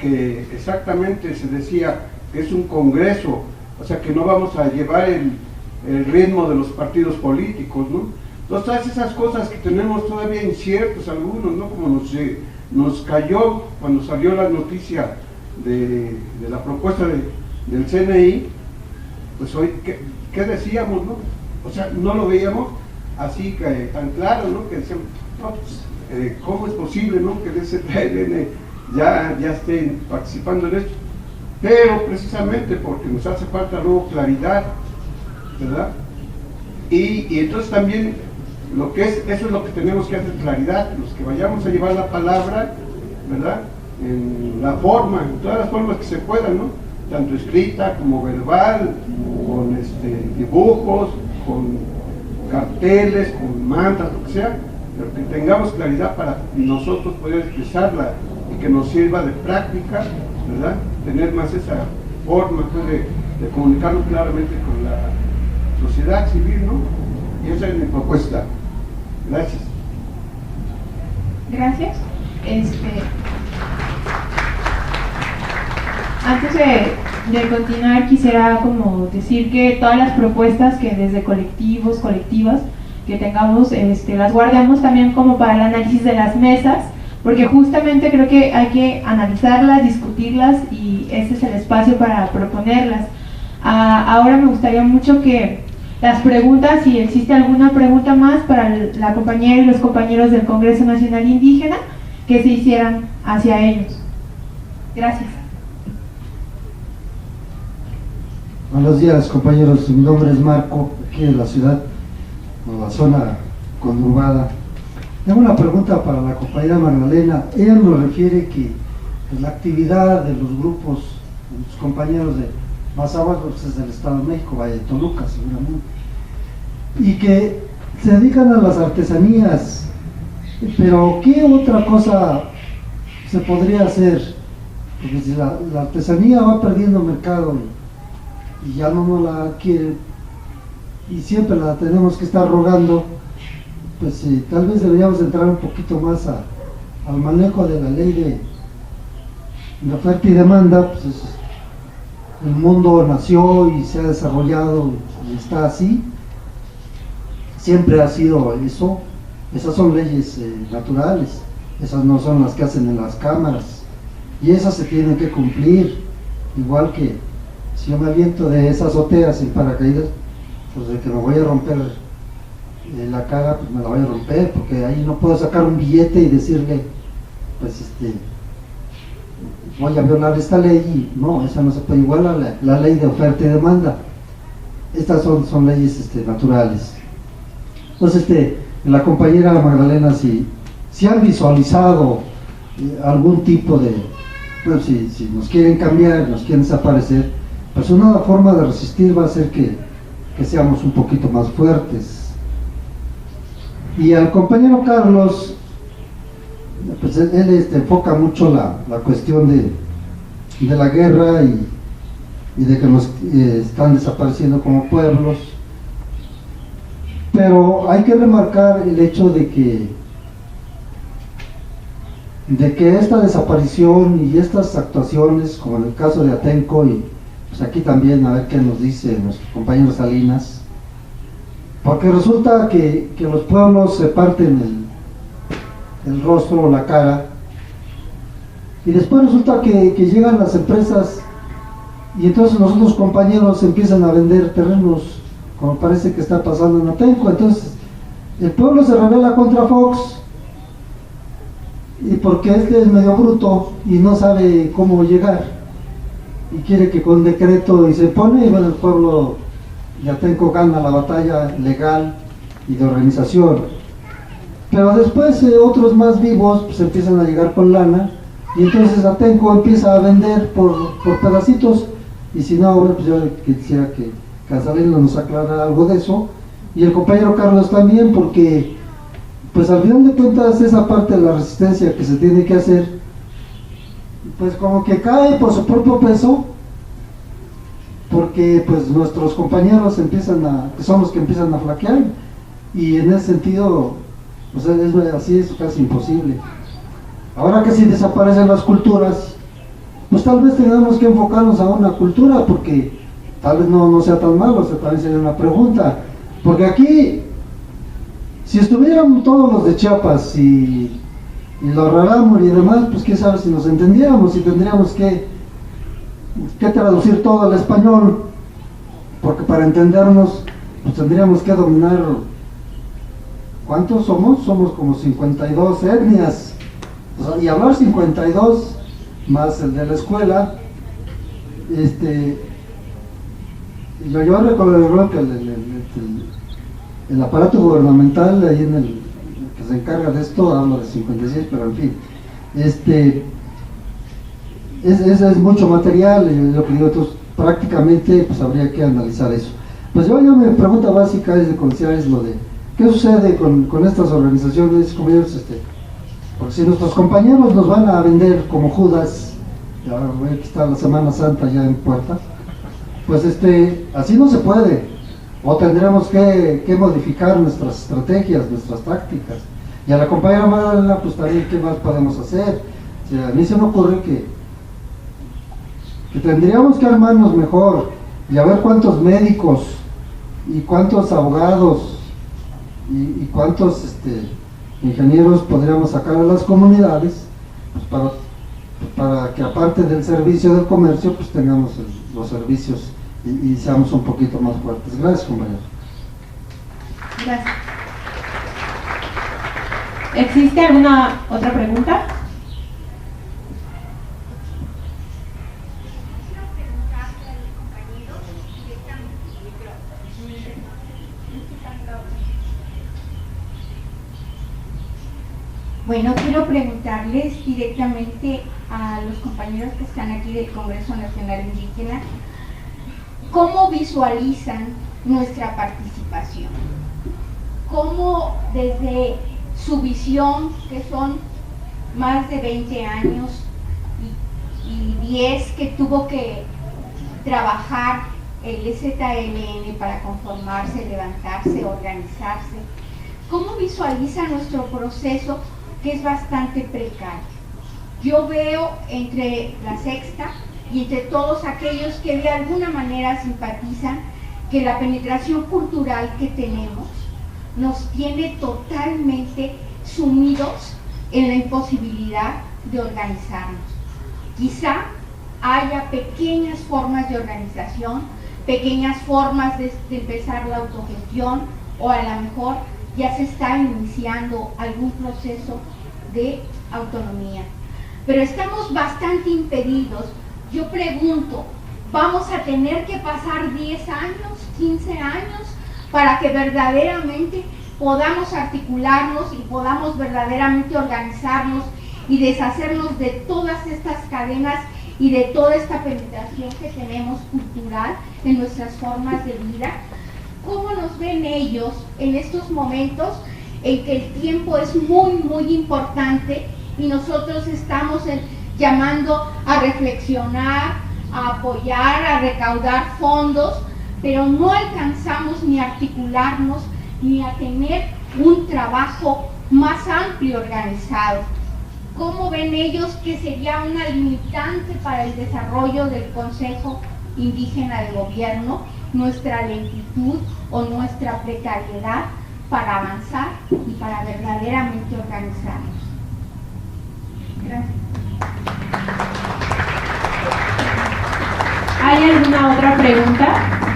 Que exactamente se decía que es un congreso, o sea que no vamos a llevar el ritmo de los partidos políticos, ¿no? Entonces todas esas cosas que tenemos todavía inciertos algunos, ¿no? Como nos cayó cuando salió la noticia de la propuesta del CNI, pues hoy, ¿qué decíamos, no? O sea, no lo veíamos así tan claro, ¿no? Que decíamos, no, pues, ¿cómo es posible, no, que el STLN ya estén participando en esto? Pero precisamente porque nos hace falta luego claridad, ¿verdad? Y entonces también eso es lo que tenemos que hacer, claridad, los que vayamos a llevar la palabra, ¿verdad?, en la forma, en todas las formas que se puedan, ¿no?, tanto escrita como verbal, con dibujos, con carteles, con mantas, lo que sea, pero que tengamos claridad para nosotros poder expresarla y que nos sirva de práctica, ¿verdad?, tener más esa forma, pues, de comunicarnos claramente con la sociedad civil, ¿no? Y esa es mi propuesta. Gracias.
Gracias. Antes de continuar, quisiera como decir que todas las propuestas que desde colectivos, colectivas que tengamos, las guardemos también como para el análisis de las mesas, porque justamente creo que hay que analizarlas, discutirlas, y ese es el espacio para proponerlas. Ahora me gustaría mucho que las preguntas, si existe alguna pregunta más para la compañera y los compañeros del Congreso Nacional Indígena, que se hicieran hacia ellos. Gracias.
Buenos días, compañeros. Mi nombre es Marco, aquí de la ciudad, de la zona conurbada. Tengo una pregunta para la compañera Magdalena. Ella nos refiere que la actividad de los grupos, de los compañeros de Mazahuas, pues es del Estado de México, Valle de Toluca seguramente, y que se dedican a las artesanías, pero ¿qué otra cosa se podría hacer? Porque si la artesanía va perdiendo mercado y ya no nos la quieren y siempre la tenemos que estar rogando, pues tal vez deberíamos entrar un poquito más al manejo de la ley de oferta y demanda. Pues el mundo nació y se ha desarrollado y está así, siempre ha sido eso. Esas son leyes naturales, esas no son las que hacen en las cámaras, y esas se tienen que cumplir. Igual que si yo me aviento de esa azotea sin paracaídas, pues de que me voy a romper la cara, pues me la voy a romper, porque ahí no puedo sacar un billete y decirle, pues voy a violar esta ley. Y no, esa no se puede. Igual a la ley de oferta y demanda, estas son leyes naturales. Entonces la compañera Magdalena, si han visualizado algún tipo de, pues si nos quieren cambiar, nos quieren desaparecer, pues una forma de resistir va a ser que seamos un poquito más fuertes. Y al compañero Carlos, pues él enfoca mucho la cuestión de la guerra y de que nos están desapareciendo como pueblos, pero hay que remarcar el hecho de que esta desaparición y estas actuaciones, como en el caso de Atenco, y pues aquí también a ver qué nos dice nuestro compañero Salinas, porque resulta que los pueblos se parten el rostro o la cara, y después resulta que llegan las empresas y entonces los otros compañeros empiezan a vender terrenos, como parece que está pasando en Atenco. Entonces el pueblo se rebela contra Fox, y porque es medio bruto y no sabe cómo llegar, y quiere que con decreto, y se pone, y bueno, el pueblo de Atenco gana la batalla legal y de organización. Pero después otros más vivos pues empiezan a llegar con lana, y entonces Atenco empieza a vender por pedacitos. Y si no, bueno, pues yo quisiera que Casalino nos aclara algo de eso, y el compañero Carlos también, porque pues al final de cuentas esa parte de la resistencia que se tiene que hacer, pues como que cae por su propio peso, porque pues nuestros compañeros que son los que empiezan a flaquear, y en ese sentido, pues así es casi imposible. Ahora que si desaparecen las culturas, pues tal vez tengamos que enfocarnos a una cultura, porque tal vez no sea tan malo. También sería una pregunta, porque aquí, si estuvieran todos los de Chiapas y los Rarámuri y demás, pues quién sabe si nos entendiéramos, y tendríamos que traducir todo al español, porque para entendernos pues tendríamos que dominar. ¿Cuántos somos? Somos como 52 etnias, o sea, y hablar 52 más el de la escuela. Yo recuerdo que el aparato gubernamental ahí que se encarga de esto, hablo de 56, pero en fin, es mucho material, y lo que digo, entonces prácticamente pues habría que analizar eso. Pues yo mi pregunta básica es lo de ¿qué sucede con estas organizaciones? Como ellos, porque si nuestros compañeros nos van a vender como Judas, ya que está la Semana Santa ya en puerta, pues así no se puede, o tendremos que modificar nuestras estrategias, nuestras tácticas. Y a la compañera Magdalena, pues también, ¿qué más podemos hacer? O sea, a mí se me ocurre que tendríamos que armarnos mejor, y a ver cuántos médicos y cuántos abogados y cuántos ingenieros podríamos sacar a las comunidades, pues para que aparte del servicio del comercio, pues tengamos los servicios y seamos un poquito más fuertes. Gracias, compañero.
Gracias. ¿Existe alguna otra pregunta?
Bueno, quiero preguntarles directamente a los compañeros que están aquí del Congreso Nacional Indígena, ¿cómo visualizan nuestra participación? ¿Cómo desde su visión, que son más de 20 años y 10 que tuvo que trabajar el EZLN para conformarse, levantarse, organizarse, cómo visualiza nuestro proceso, que es bastante precario? Yo veo entre la Sexta y entre todos aquellos que de alguna manera simpatizan que la penetración cultural que tenemos nos tiene totalmente sumidos en la imposibilidad de organizarnos. Quizá haya pequeñas formas de organización, pequeñas formas de empezar la autogestión, o a lo mejor ya se está iniciando algún proceso de autonomía. Pero estamos bastante impedidos. Yo pregunto, ¿vamos a tener que pasar 10 años, 15 años para que verdaderamente podamos articularnos y podamos verdaderamente organizarnos y deshacernos de todas estas cadenas y de toda esta penetración que tenemos cultural en nuestras formas de vida? ¿Cómo nos ven ellos en estos momentos en que el tiempo es muy, muy importante y nosotros estamos llamando a reflexionar, a apoyar, a recaudar fondos, pero no alcanzamos ni a articularnos ni a tener un trabajo más amplio organizado? ¿Cómo ven ellos que sería una limitante para el desarrollo del Consejo Indígena de Gobierno nuestra lentitud o nuestra precariedad para avanzar y para verdaderamente organizarnos? Gracias.
¿Hay alguna otra pregunta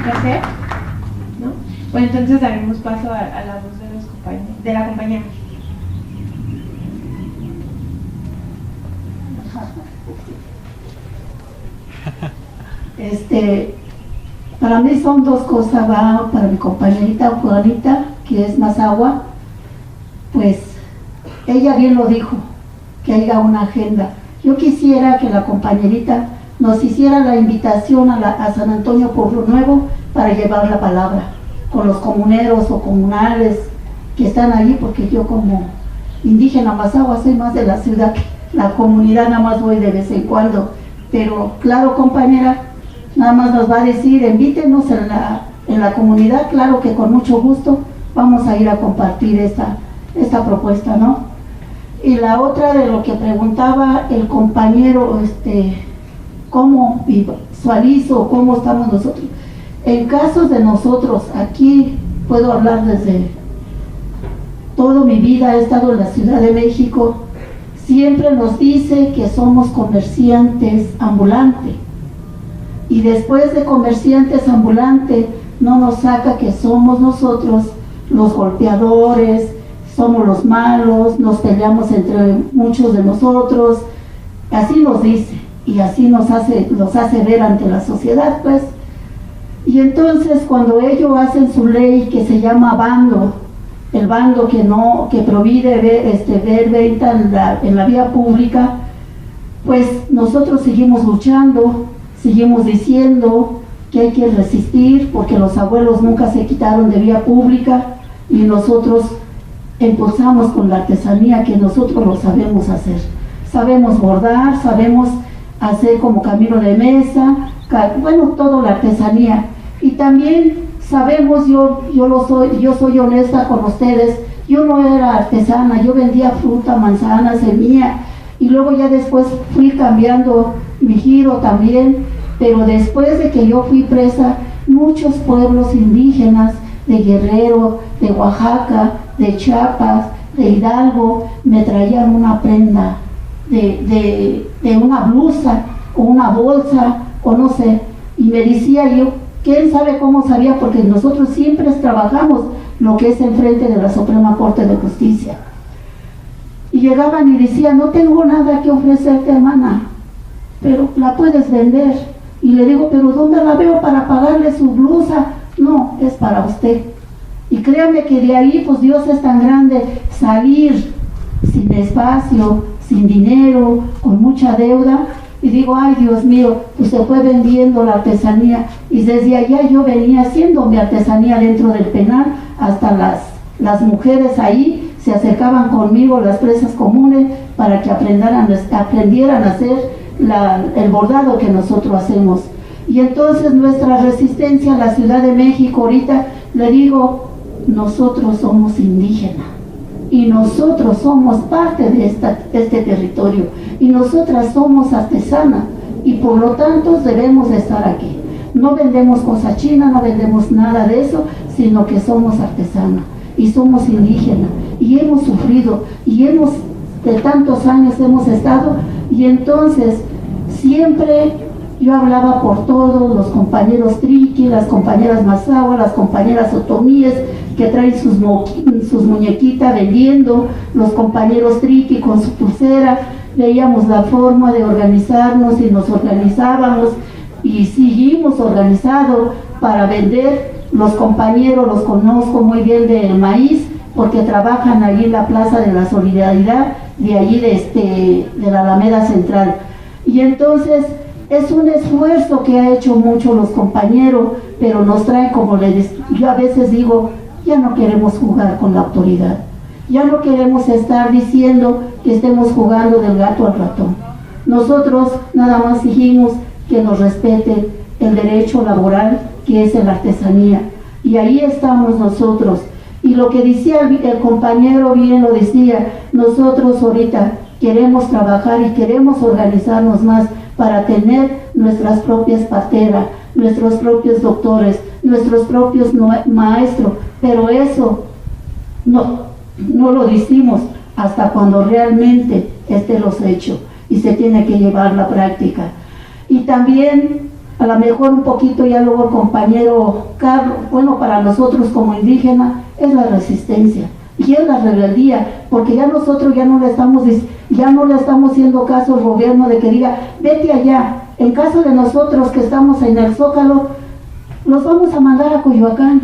que hacer? ¿No? Bueno, entonces daremos paso a la voz de los compañeros, de la compañera.
Para mí son dos cosas, va para mi compañerita Juanita, que es Mazahua, pues ella bien lo dijo, que haya una agenda. Yo quisiera que la compañerita nos hiciera la invitación a San Antonio Pueblo Nuevo para llevar la palabra con los comuneros o comunales que están allí, porque yo como indígena Mazahua soy más de la ciudad, la comunidad nada más voy de vez en cuando. Pero claro, compañera, nada más nos va a decir, invítenos en la comunidad, claro que con mucho gusto vamos a ir a compartir esta propuesta, ¿no? Y la otra de lo que preguntaba el compañero, cómo visualizo, cómo estamos nosotros. En casos de nosotros, aquí puedo hablar desde toda mi vida, he estado en la Ciudad de México, siempre nos dice que somos comerciantes ambulantes. Y después de comerciantes ambulantes, no nos saca que somos nosotros los golpeadores, somos los malos, nos peleamos entre muchos de nosotros, así nos dice, y así nos hace ver ante la sociedad, pues. Y entonces cuando ellos hacen su ley que se llama bando, el bando que prohíbe ver venta en la vía pública, pues nosotros seguimos luchando, seguimos diciendo que hay que resistir porque los abuelos nunca se quitaron de vía pública y nosotros impulsamos con la artesanía que nosotros lo sabemos hacer. Sabemos bordar, sabemos hacer como camino de mesa, bueno, toda la artesanía. Y también sabemos, yo soy honesta con ustedes, yo no era artesana, yo vendía fruta, manzana, semilla, y luego ya después fui cambiando mi giro también, pero después de que yo fui presa, muchos pueblos indígenas de Guerrero, de Oaxaca, de Chiapas, de Hidalgo, me traían una prenda de una blusa o una bolsa o no sé, y me decía yo, quién sabe cómo sabía, porque nosotros siempre trabajamos lo que es enfrente de la Suprema Corte de Justicia. Y llegaban y decían, no tengo nada que ofrecerte, hermana, pero la puedes vender. Y le digo, pero ¿dónde la veo para pagarle su blusa? No, es para usted. Y créanme que de ahí, pues Dios es tan grande, salir sin espacio, sin dinero, con mucha deuda. Y digo, ay Dios mío, pues se fue vendiendo la artesanía. Y desde allá yo venía haciendo mi artesanía dentro del penal, hasta las mujeres ahí se acercaban conmigo, las presas comunes, para que aprendieran a hacer el bordado que nosotros hacemos. Y entonces nuestra resistencia a la Ciudad de México, ahorita le digo, nosotros somos indígenas y nosotros somos parte de este territorio y nosotras somos artesanas y por lo tanto debemos de estar aquí. No vendemos cosa china, no vendemos nada de eso, sino que somos artesanas y somos indígenas y hemos sufrido y de tantos años hemos estado. Y entonces siempre yo hablaba por todos los compañeros triqui, las compañeras mazahua, las compañeras otomíes que traen sus muñequitas vendiendo, los compañeros triqui con su pulsera. Veíamos la forma de organizarnos y nos organizábamos y seguimos organizados para vender. Los compañeros los conozco muy bien del maíz porque trabajan allí en la Plaza de la Solidaridad, de allí de la Alameda Central. Y entonces es un esfuerzo que ha hecho mucho los compañeros, pero nos traen, como yo a veces digo, ya no queremos jugar con la autoridad, ya no queremos estar diciendo que estemos jugando del gato al ratón. Nosotros nada más exigimos que nos respete el derecho laboral que es en la artesanía, y ahí estamos nosotros. Y lo que decía el compañero bien lo decía, nosotros ahorita queremos trabajar y queremos organizarnos más para tener nuestras propias parteras, nuestros propios doctores, nuestros propios maestros, pero eso no lo decimos hasta cuando realmente esté los hechos y se tiene que llevar la práctica. Y también, a lo mejor un poquito, ya luego el compañero Carlos, bueno, para nosotros como indígenas es la resistencia y es la rebeldía, porque ya nosotros ya no le estamos haciendo caso al gobierno de que diga, vete allá. En caso de nosotros que estamos en el Zócalo, los vamos a mandar a Coyoacán.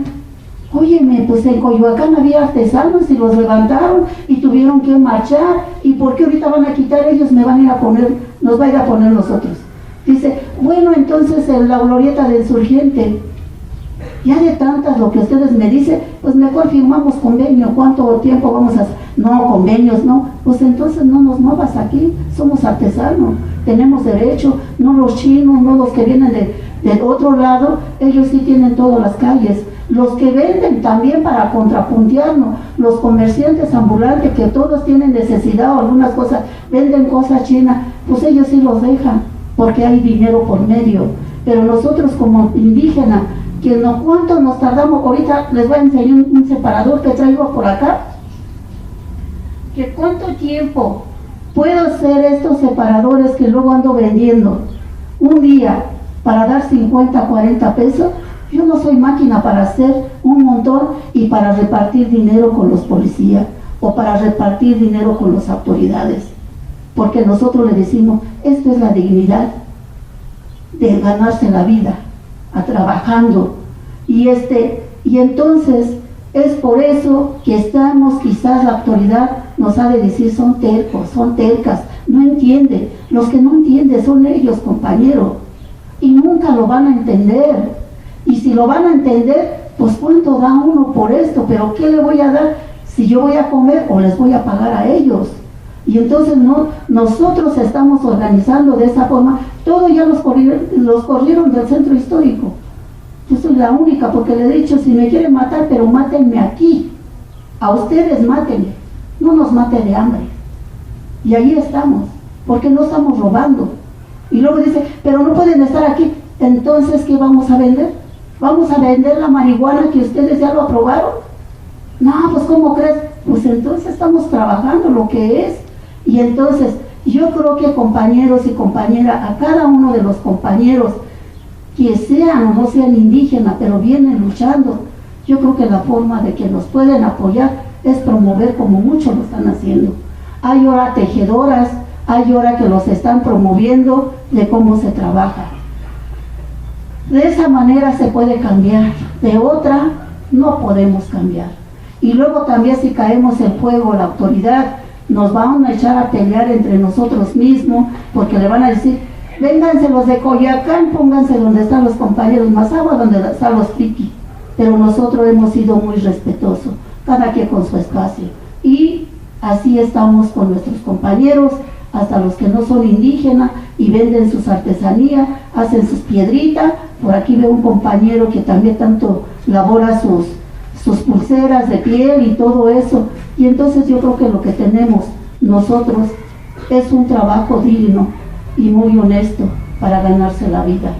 Óyeme, pues en Coyoacán había artesanos y los levantaron y tuvieron que marchar. ¿Y por qué ahorita van a quitar ellos? Nos va a ir a poner nosotros. Dice, bueno, entonces en la glorieta del Insurgente, ya de tantas lo que ustedes me dicen, pues mejor firmamos convenio. ¿Cuánto tiempo vamos a hacer? No, convenios no. Pues entonces no nos muevas aquí, somos artesanos, tenemos derecho, no los chinos, no los que vienen Del otro lado, ellos sí tienen todas las calles. Los que venden también para contrapuntearnos, los comerciantes ambulantes que todos tienen necesidad o algunas cosas, venden cosas chinas, pues ellos sí los dejan, porque hay dinero por medio. Pero nosotros como indígenas, que no, ¿cuánto nos tardamos? Ahorita les voy a enseñar un separador que traigo por acá. ¿Que cuánto tiempo puedo hacer estos separadores que luego ando vendiendo? Un día, para dar 50, 40 pesos. Yo no soy máquina para hacer un montón y para repartir dinero con los policías o para repartir dinero con las autoridades. Porque nosotros le decimos, esto es la dignidad de ganarse la vida, a trabajando. Y entonces es por eso que estamos, quizás la autoridad nos ha de decir, son tercos, son tercas, no entienden. Los que no entienden son ellos, compañeros, y nunca lo van a entender. Y si lo van a entender, pues cuánto da uno por esto, pero ¿qué le voy a dar si yo voy a comer o les voy a pagar a ellos? Y entonces nosotros estamos organizando de esa forma. Todos ya los corrieron del centro histórico. Yo soy la única, porque le he dicho, si me quieren matar, pero mátenme aquí. A ustedes mátenme, no nos maten de hambre. Y ahí estamos, porque no estamos robando. Y luego dice, pero no pueden estar aquí. Entonces, ¿qué vamos a vender? ¿Vamos a vender la marihuana que ustedes ya lo aprobaron? No, pues ¿cómo crees? Pues entonces estamos trabajando lo que es. Y entonces, yo creo que compañeros y compañeras, a cada uno de los compañeros, que sean o no sean indígenas, pero vienen luchando, yo creo que la forma de que nos pueden apoyar es promover como muchos lo están haciendo. Hay ahora tejedoras, hay ahora que los están promoviendo de cómo se trabaja. De esa manera se puede cambiar, de otra no podemos cambiar. Y luego también si caemos en fuego la autoridad, nos van a echar a pelear entre nosotros mismos, porque le van a decir, vénganse los de Coyoacán, pónganse donde están los compañeros Mazahua, donde están los Piqui. Pero nosotros hemos sido muy respetuosos, cada quien con su espacio. Y así estamos con nuestros compañeros, hasta los que no son indígenas y venden sus artesanías, hacen sus piedritas. Por aquí veo un compañero que también tanto labora sus pulseras de piel y todo eso. Y entonces yo creo que lo que tenemos nosotros es un trabajo digno y muy honesto para ganarse la vida.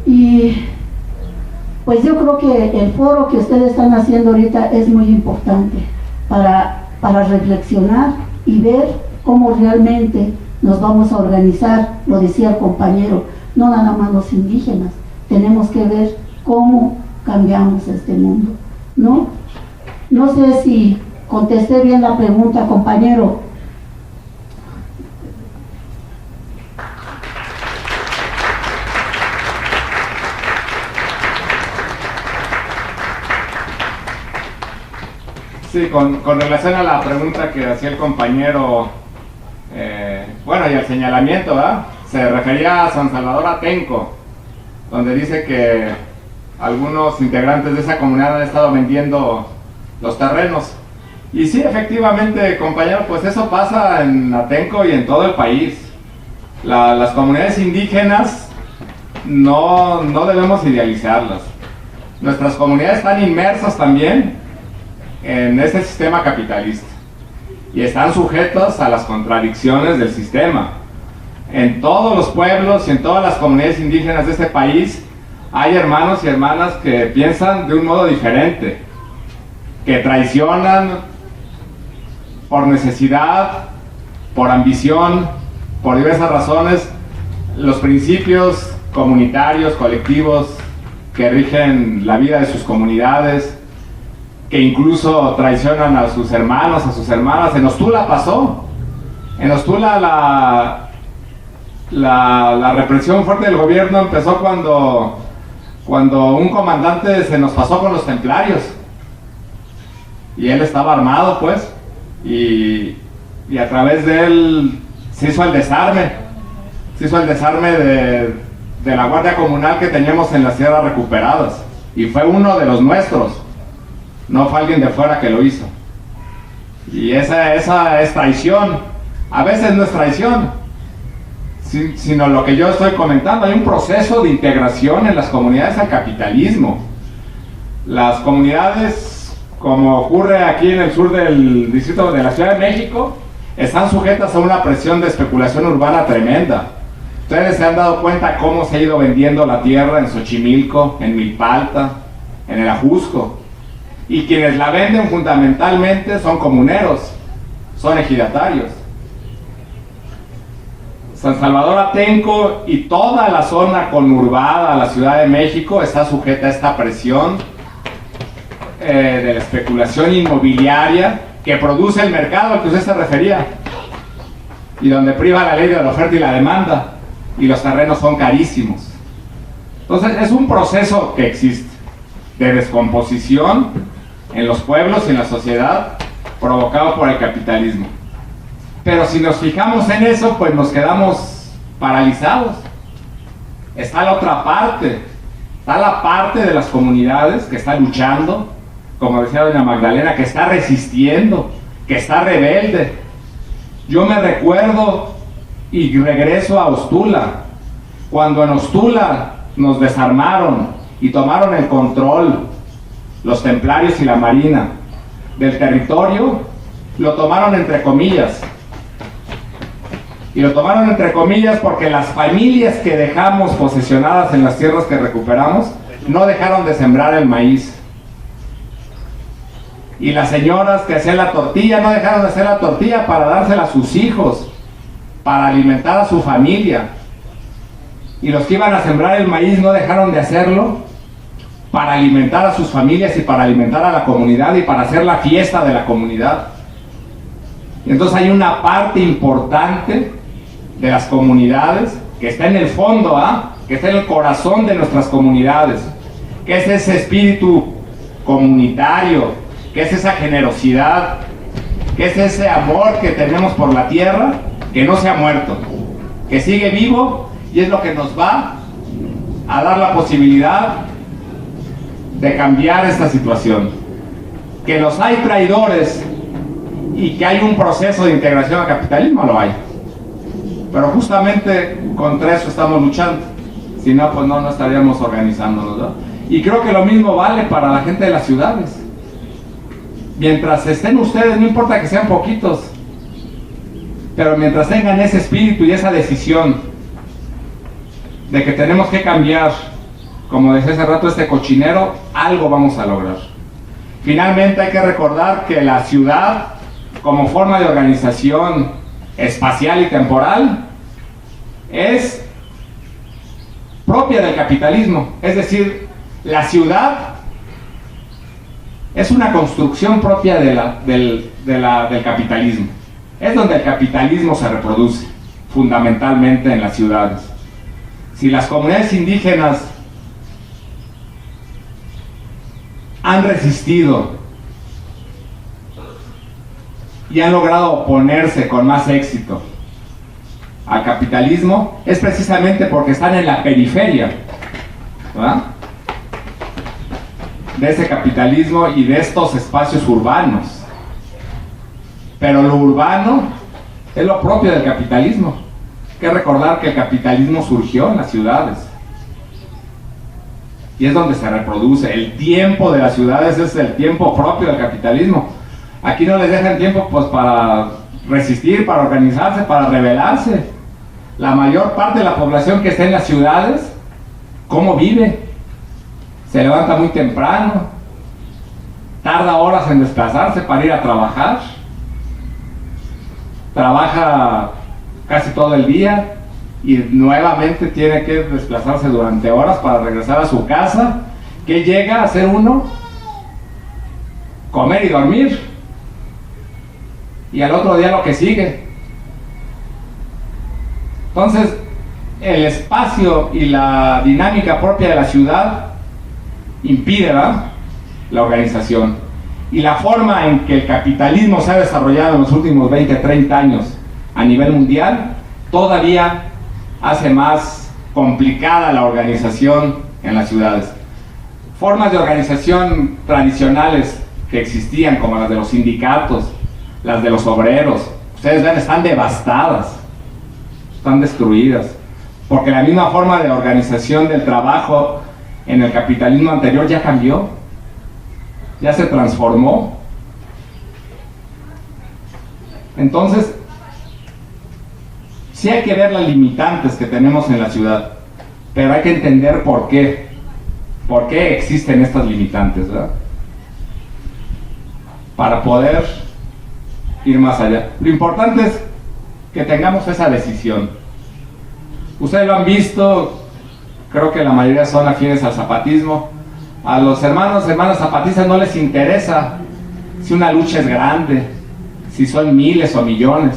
Y pues yo creo que el foro que ustedes están haciendo ahorita es muy importante para reflexionar y ver cómo realmente nos vamos a organizar. Lo decía el compañero, no nada más los indígenas, tenemos que ver cómo cambiamos este mundo, ¿no? No sé si contesté bien la pregunta, compañero.
Sí, con relación a la pregunta que hacía el compañero, bueno, y al señalamiento, ¿verdad? Se refería a San Salvador Atenco, donde dice que algunos integrantes de esa comunidad han estado vendiendo los terrenos. Y sí, efectivamente, compañero, pues eso pasa en Atenco y en todo el país. Las comunidades indígenas no debemos idealizarlas. Nuestras comunidades están inmersas también en este sistema capitalista y están sujetos a las contradicciones del sistema. En todos los pueblos y en todas las comunidades indígenas de este país hay hermanos y hermanas que piensan de un modo diferente, que traicionan por necesidad, por ambición, por diversas razones, los principios comunitarios, colectivos que rigen la vida de sus comunidades, que incluso traicionan a sus hermanos, a sus hermanas. En Ostula pasó. En Ostula la represión fuerte del gobierno empezó cuando un comandante se nos pasó con los templarios. Y él estaba armado, pues, y a través de él se hizo el desarme. Se hizo el desarme de la guardia comunal que teníamos en las sierras recuperadas. Y fue uno de los nuestros. No fue alguien de fuera que lo hizo. Y esa es traición. A veces no es traición. sino lo que yo estoy comentando. Hay un proceso de integración en las comunidades al capitalismo. Las comunidades, como ocurre aquí en el sur del distrito de la Ciudad de México, están sujetas a una presión de especulación urbana tremenda. Ustedes se han dado cuenta cómo se ha ido vendiendo la tierra en Xochimilco, en Milpalta, en el Ajusco. Y quienes la venden fundamentalmente son comuneros, son ejidatarios. San Salvador Atenco y toda la zona conurbada, la Ciudad de México, está sujeta a esta presión de la especulación inmobiliaria que produce el mercado al que usted se refería, y donde priva la ley de la oferta y la demanda, y los terrenos son carísimos. Entonces es un proceso que existe de descomposición en los pueblos y en la sociedad, provocado por el capitalismo. Pero si nos fijamos en eso, pues nos quedamos paralizados. Está la otra parte, está la parte de las comunidades que está luchando, como decía doña Magdalena, que está resistiendo, que está rebelde. Yo me recuerdo y regreso a Ostula, cuando en Ostula nos desarmaron y tomaron el control los templarios y la marina del territorio. Lo tomaron entre comillas, y lo tomaron entre comillas porque las familias que dejamos posesionadas en las tierras que recuperamos no dejaron de sembrar el maíz, y las señoras que hacían la tortilla no dejaron de hacer la tortilla para dársela a sus hijos, para alimentar a su familia, y los que iban a sembrar el maíz no dejaron de hacerlo para alimentar a sus familias y para alimentar a la comunidad y para hacer la fiesta de la comunidad. Entonces hay una parte importante de las comunidades que está en el fondo, que está en el corazón de nuestras comunidades, que es ese espíritu comunitario, que es esa generosidad, que es ese amor que tenemos por la tierra, que no se ha muerto, que sigue vivo, y es lo que nos va a dar la posibilidad de cambiar esta situación. Que los hay traidores y que hay un proceso de integración al capitalismo, lo hay, pero justamente contra eso estamos luchando. Si no, pues no estaríamos organizándonos, ¿no? Y creo que lo mismo vale para la gente de las ciudades. Mientras estén ustedes, no importa que sean poquitos, pero mientras tengan ese espíritu y esa decisión de que tenemos que cambiar, como decía hace rato, este cochinero, algo vamos a lograr. Finalmente hay que recordar que la ciudad, como forma de organización espacial y temporal, es propia del capitalismo. Es decir, la ciudad es una construcción propia del capitalismo. Es donde el capitalismo se reproduce, fundamentalmente en las ciudades. Si las comunidades indígenas han resistido y han logrado oponerse con más éxito al capitalismo, es precisamente porque están en la periferia, ¿verdad?, de ese capitalismo y de estos espacios urbanos. Pero lo urbano es lo propio del capitalismo. Hay que recordar que el capitalismo surgió en las ciudades y es donde se reproduce. El tiempo de las ciudades es el tiempo propio del capitalismo. Aquí no les dejan tiempo pues para resistir, para organizarse, para rebelarse. La mayor parte de la población que está en las ciudades, ¿cómo vive? Se levanta muy temprano, tarda horas en desplazarse para ir a trabajar, trabaja casi todo el día y nuevamente tiene que desplazarse durante horas para regresar a su casa. ¿Qué llega a hacer uno? Comer y dormir, y al otro día lo que sigue. Entonces, el espacio y la dinámica propia de la ciudad impide, ¿verdad?, la organización. Y la forma en que el capitalismo se ha desarrollado en los últimos 20, 30 años a nivel mundial, todavía hace más complicada la organización en las ciudades. Formas de organización tradicionales que existían, como las de los sindicatos, las de los obreros, ustedes ven, están devastadas. están destruidas, porque la misma forma de organización del trabajo en el capitalismo anterior ya cambió, ya se transformó. Entonces, sí hay que ver las limitantes que tenemos en la ciudad, pero hay que entender por qué existen estas limitantes, ¿verdad? Para poder ir más allá. Lo importante es que tengamos esa decisión. Ustedes lo han visto, creo que la mayoría son afines al zapatismo. A los hermanas zapatistas no les interesa si una lucha es grande, si son miles o millones.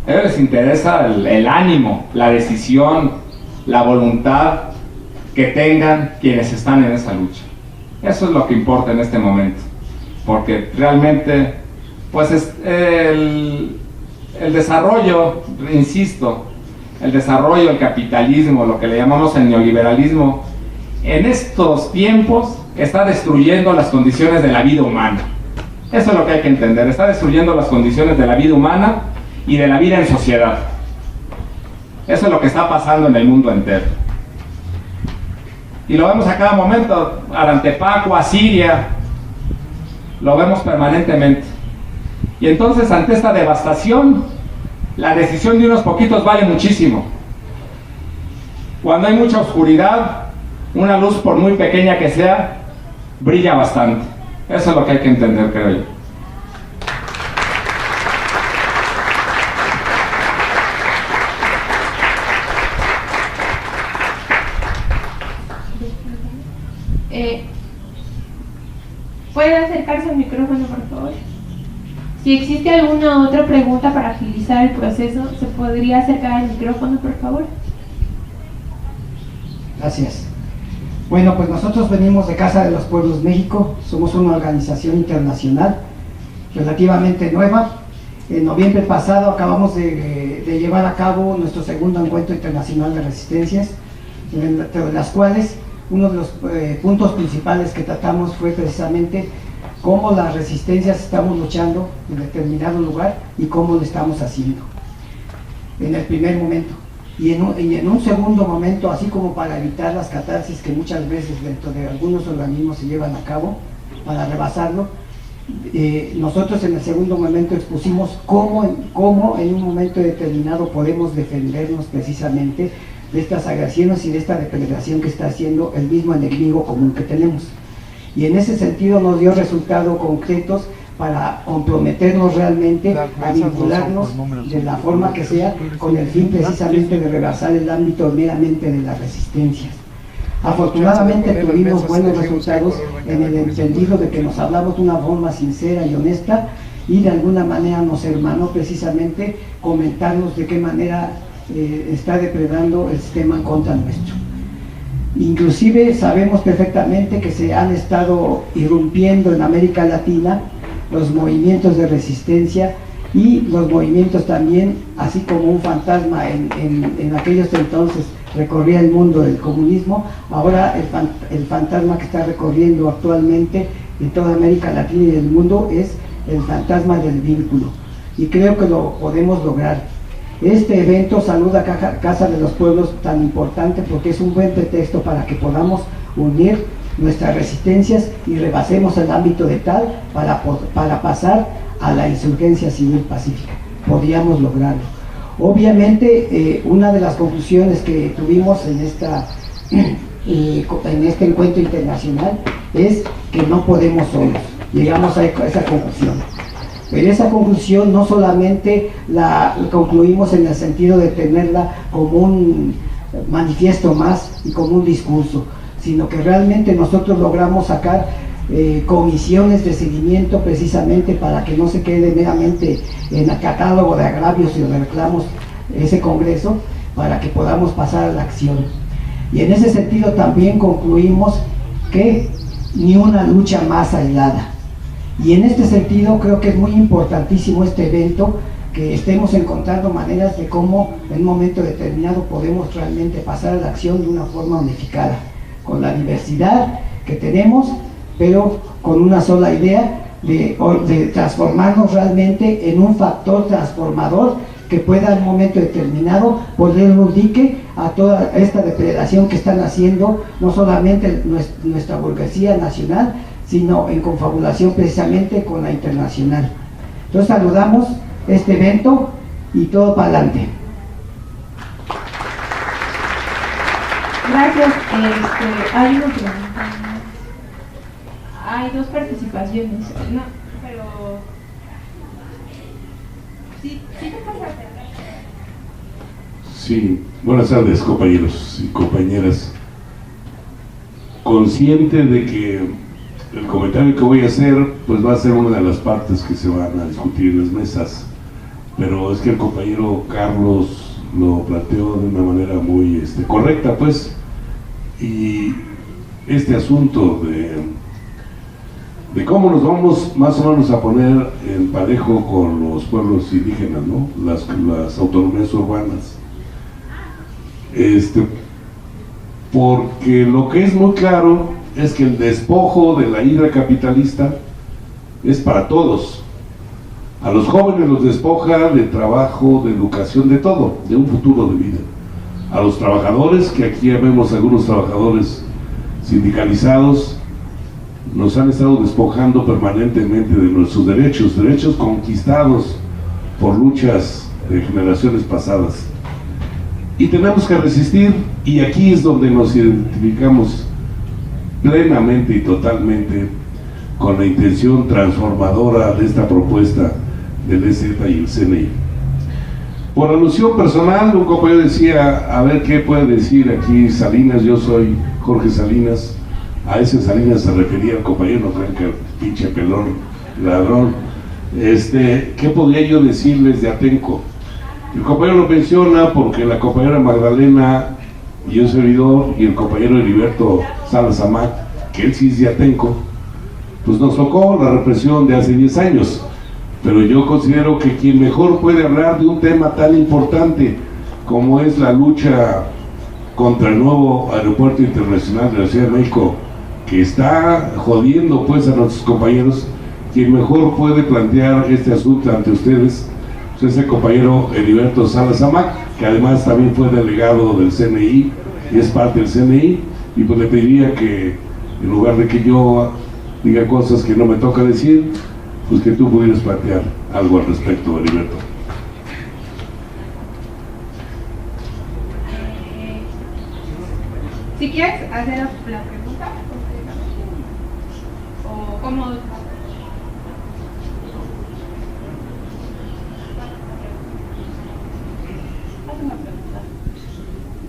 A ellos les interesa el ánimo, la decisión, la voluntad que tengan quienes están en esa lucha. Eso es lo que importa en este momento, porque realmente pues es el desarrollo, insisto, el desarrollo, el capitalismo, lo que le llamamos el neoliberalismo, en estos tiempos está destruyendo las condiciones de la vida humana. Eso es lo que hay que entender, está destruyendo las condiciones de la vida humana y de la vida en sociedad. Eso es lo que está pasando en el mundo entero. Y lo vemos a cada momento, Arantepaco, a Siria, lo vemos permanentemente. Y entonces, ante esta devastación, la decisión de unos poquitos vale muchísimo. Cuando hay mucha oscuridad, una luz, por muy pequeña que sea, brilla bastante. Eso es lo que hay que entender, creo yo.
¿Puede acercarse al micrófono, por favor? Si existe alguna otra pregunta para agilizar el proceso, ¿se podría acercar al micrófono, por favor?
Gracias. Bueno, pues nosotros venimos de Casa de los Pueblos México, somos una organización internacional relativamente nueva. En noviembre pasado acabamos de llevar a cabo nuestro segundo encuentro internacional de resistencias, entre las cuales uno de los puntos principales que tratamos fue precisamente cómo las resistencias estamos luchando en determinado lugar y cómo lo estamos haciendo en el primer momento. Y en un segundo momento, así como para evitar las catarsis que muchas veces dentro de algunos organismos se llevan a cabo, para rebasarlo, nosotros en el segundo momento expusimos cómo en un momento determinado podemos defendernos precisamente de estas agresiones y de esta depredación que está haciendo el mismo enemigo común que tenemos. Y en ese sentido nos dio resultados concretos para comprometernos realmente a vincularnos de la forma que sea, con el fin precisamente de rebasar el ámbito meramente de las resistencias. Afortunadamente tuvimos buenos resultados en el entendido de que nos hablamos de una forma sincera y honesta, y de alguna manera nos hermanó precisamente comentarnos de qué manera está depredando el sistema en contra nuestro. Inclusive sabemos perfectamente que se han estado irrumpiendo en América Latina los movimientos de resistencia y los movimientos también, así como un fantasma en aquellos entonces recorría el mundo del comunismo, ahora el fantasma que está recorriendo actualmente en toda América Latina y el mundo es el fantasma del vínculo, y creo que lo podemos lograr. Este evento saluda a Casa de los Pueblos tan importante porque es un buen pretexto para que podamos unir nuestras resistencias y rebasemos el ámbito de tal para pasar a la insurgencia civil pacífica. Podríamos lograrlo. Obviamente, una de las conclusiones que tuvimos en este encuentro internacional es que no podemos solos. Llegamos a esa conclusión. Pero esa conclusión no solamente la concluimos en el sentido de tenerla como un manifiesto más y como un discurso, sino que realmente nosotros logramos sacar comisiones de seguimiento precisamente para que no se quede meramente en el catálogo de agravios y de reclamos ese congreso, para que podamos pasar a la acción. Y en ese sentido también concluimos que ni una lucha más aislada. Y en este sentido creo que es muy importantísimo este evento, que estemos encontrando maneras de cómo en un momento determinado podemos realmente pasar a la acción de una forma unificada, con la diversidad que tenemos, pero con una sola idea de transformarnos realmente en un factor transformador que pueda en un momento determinado poner un dique a toda esta depredación que están haciendo, no solamente nuestra burguesía nacional, sino en confabulación precisamente con la internacional. Entonces saludamos este evento y todo para adelante.
Gracias. Hay una pregunta. Hay dos participaciones. No, pero sí te pasa.
Sí, buenas tardes, compañeros y compañeras. Consciente de que el comentario que voy a hacer pues va a ser una de las partes que se van a discutir en las mesas, pero es que el compañero Carlos lo planteó de una manera muy correcta, pues, y este asunto de cómo nos vamos más o menos a poner en parejo con los pueblos indígenas, ¿no? Las autonomías urbanas, porque lo que es muy claro es que el despojo de la hidra capitalista es para todos. A los jóvenes los despoja de trabajo, de educación, de todo, de un futuro de vida. A los trabajadores, que aquí vemos algunos trabajadores sindicalizados, nos han estado despojando permanentemente de nuestros derechos conquistados por luchas de generaciones pasadas. Y tenemos que resistir, y aquí es donde nos identificamos plenamente y totalmente con la intención transformadora de esta propuesta del EZ y el CNI. Por alusión personal, un compañero decía, a ver qué puede decir aquí Salinas. Yo soy Jorge Salinas. A ese Salinas se refería el compañero, no crean que pinche pelón, ladrón. ¿Qué podría yo decirles de Atenco? El compañero lo menciona porque la compañera Magdalena y un servidor y el compañero Heriberto Salas Amac, que él sí es de Atenco, pues nos tocó la represión de hace 10 años. Pero yo considero que quien mejor puede hablar de un tema tan importante como es la lucha contra el nuevo aeropuerto internacional de la Ciudad de México, que está jodiendo pues a nuestros compañeros, quien mejor puede plantear este asunto ante ustedes pues es el compañero Heriberto Salas Amac, que además también fue delegado del CNI y es parte del CNI, y pues le pediría que en lugar de que yo diga cosas que no me toca decir, pues que tú pudieras plantear algo al respecto, Heriberto.
Si quieres hacer la pregunta, o cómo.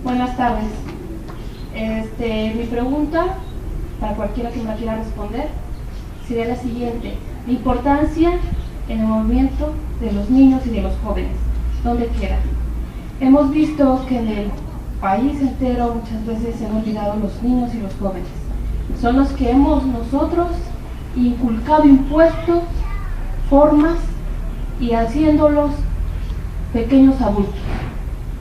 Buenas tardes. Mi pregunta, para cualquiera que me la quiera responder, sería la siguiente: la importancia en el movimiento de los niños y de los jóvenes, ¿dónde queda? Hemos visto que en el país entero muchas veces se han olvidado los niños y los jóvenes. Son los que hemos nosotros inculcado, impuesto formas y haciéndolos pequeños adultos,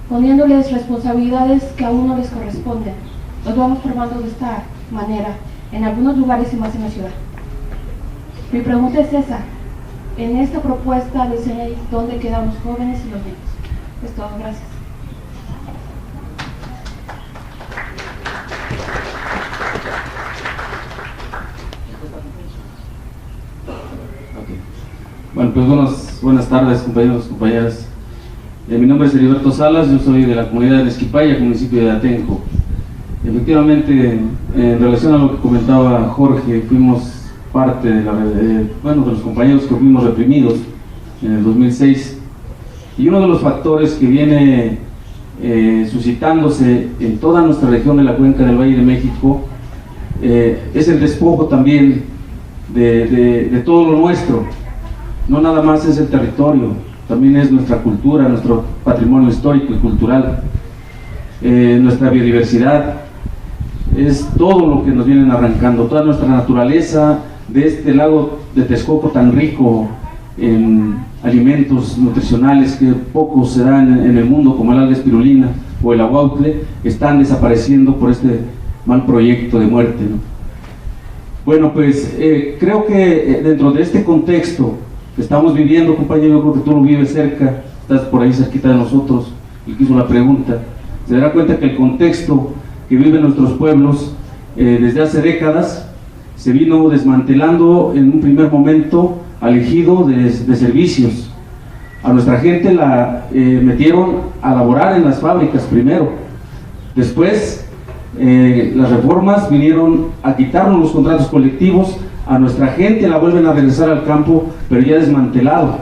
poniéndoles responsabilidades que aún no les corresponden. Los vamos formando de esta manera en algunos lugares y más en la ciudad. Mi pregunta es esa: en esta propuesta de CNI, ¿dónde quedan los jóvenes y los niños? Es todo, gracias.
Bueno, pues buenas tardes, compañeros, compañeras. Mi nombre es Heriberto Salas, yo soy de la comunidad de Esquipaya, municipio de Atenco. Efectivamente, en relación a lo que comentaba Jorge, fuimos parte de los compañeros que fuimos reprimidos en el 2006, y uno de los factores que viene suscitándose en toda nuestra región de la cuenca del Valle de México es el despojo también de todo lo nuestro. No nada más es el territorio, también es nuestra cultura, nuestro patrimonio histórico y cultural, nuestra biodiversidad, es todo lo que nos vienen arrancando, toda nuestra naturaleza de este lago de Texcoco tan rico en alimentos nutricionales que pocos se dan en el mundo, como el alga espirulina o el aguautle, están desapareciendo por este mal proyecto de muerte, ¿no? Bueno, pues creo que dentro de este contexto que estamos viviendo, compañero, yo creo que tú lo vives cerca, está por ahí cerquita de nosotros y que hizo la pregunta, se dará cuenta que el contexto que viven nuestros pueblos desde hace décadas se vino desmantelando en un primer momento al ejido de servicios. A nuestra gente la metieron a laborar en las fábricas primero, después las reformas vinieron a quitarnos los contratos colectivos, a nuestra gente la vuelven a regresar al campo, pero ya desmantelado,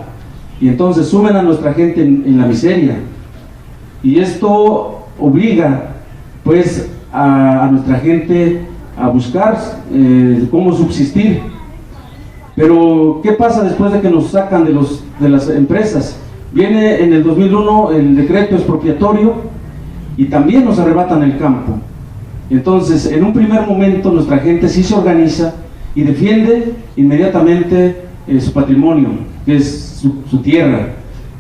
y entonces suben a nuestra gente en la miseria, y esto obliga pues a nuestra gente a buscar cómo subsistir. Pero ¿qué pasa después de que nos sacan de las empresas? Viene en el 2001 el decreto expropiatorio y también nos arrebatan el campo. Entonces, en un primer momento nuestra gente sí se organiza y defiende inmediatamente su patrimonio, que es su tierra,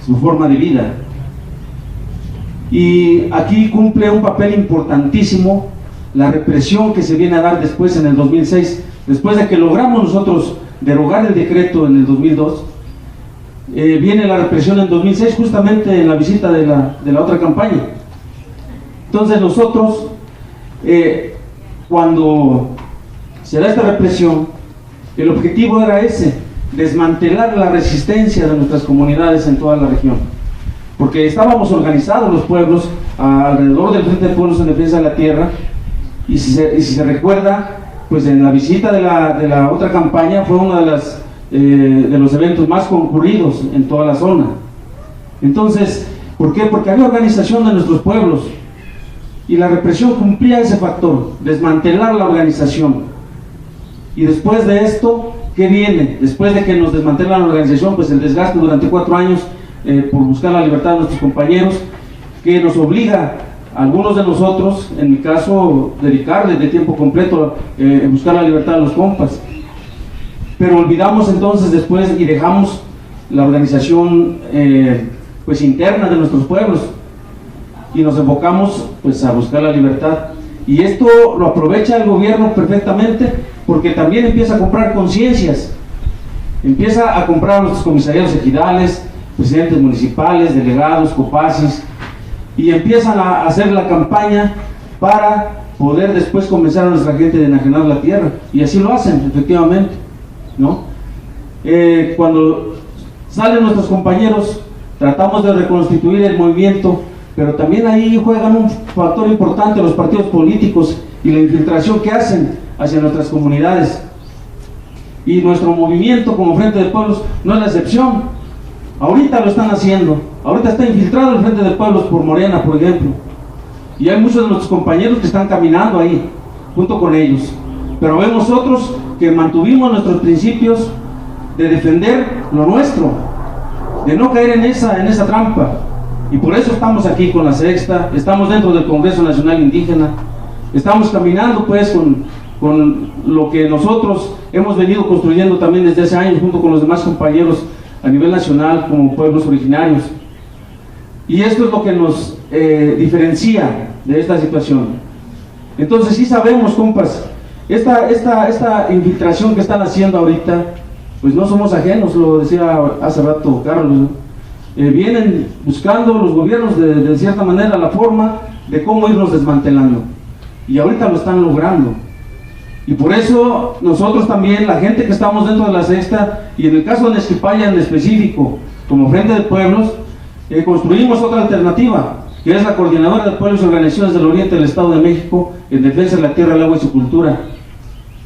su forma de vida. Y aquí cumple un papel importantísimo la represión que se viene a dar después en el 2006, después de que logramos nosotros derogar el decreto en el 2002, viene la represión en 2006 justamente en la visita de la otra campaña. Entonces nosotros, cuando se da esta represión, el objetivo era ese, desmantelar la resistencia de nuestras comunidades en toda la región, porque estábamos organizados los pueblos alrededor del Frente de Pueblos en Defensa de la Tierra, y si se recuerda, pues en la visita de la otra campaña fue uno de los eventos más concurridos en toda la zona. Entonces, ¿por qué? Porque había organización de nuestros pueblos y la represión cumplía ese factor, desmantelar la organización. Y después de esto, ¿qué viene? Después de que nos desmantelan la organización, pues el desgaste durante 4 años por buscar la libertad de nuestros compañeros, que nos obliga a algunos de nosotros, en mi caso, dedicarle de tiempo completo en buscar la libertad de los compas. Pero olvidamos entonces después y dejamos la organización pues interna de nuestros pueblos y nos enfocamos pues a buscar la libertad. Y esto lo aprovecha el gobierno perfectamente, porque también empieza a comprar conciencias, empieza a comprar a nuestros comisariados ejidales, presidentes municipales, delegados, copacis, y empiezan a hacer la campaña para poder después convencer a nuestra gente de enajenar la tierra, y así lo hacen efectivamente, ¿no? Cuando salen nuestros compañeros, tratamos de reconstituir el movimiento, pero también ahí juegan un factor importante los partidos políticos y la infiltración que hacen hacia nuestras comunidades. Y nuestro movimiento como Frente de Pueblos no es la excepción. Ahorita lo están haciendo, ahorita está infiltrado el Frente de Pueblos por Morena, por ejemplo. Y hay muchos de nuestros compañeros que están caminando ahí, junto con ellos. Pero vemos otros que mantuvimos nuestros principios de defender lo nuestro, de no caer en esa trampa. Y por eso estamos aquí con la Sexta, estamos dentro del Congreso Nacional Indígena, estamos caminando pues con lo que nosotros hemos venido construyendo también desde hace años junto con los demás compañeros a nivel nacional como pueblos originarios. Y esto es lo que nos diferencia de esta situación. Entonces sí sabemos, compas, esta infiltración que están haciendo ahorita, pues no somos ajenos, lo decía hace rato Carlos, ¿no? Vienen buscando los gobiernos de cierta manera la forma de cómo irnos desmantelando, y ahorita lo están logrando. Y por eso nosotros también, la gente que estamos dentro de la Sexta, y en el caso de Nesquipaya en específico, como Frente de Pueblos, construimos otra alternativa, que es la Coordinadora de Pueblos y Organizaciones del Oriente del Estado de México en defensa de la tierra, el agua y su cultura.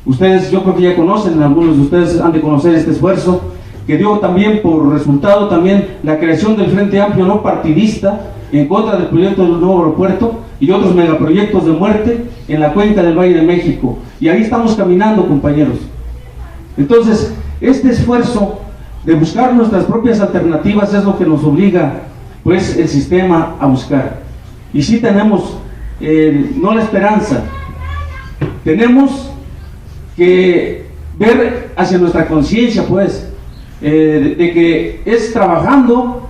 Ustedes, yo creo que ya conocen, algunos de ustedes han de conocer este esfuerzo, que dio también por resultado también la creación del Frente Amplio no partidista en contra del proyecto del nuevo aeropuerto y otros megaproyectos de muerte en la cuenca del Valle de México. Y ahí estamos caminando, compañeros. Entonces, este esfuerzo de buscar nuestras propias alternativas es lo que nos obliga, pues, el sistema a buscar. Y sí tenemos, no la esperanza, tenemos que ver hacia nuestra conciencia, pues, de que es trabajando,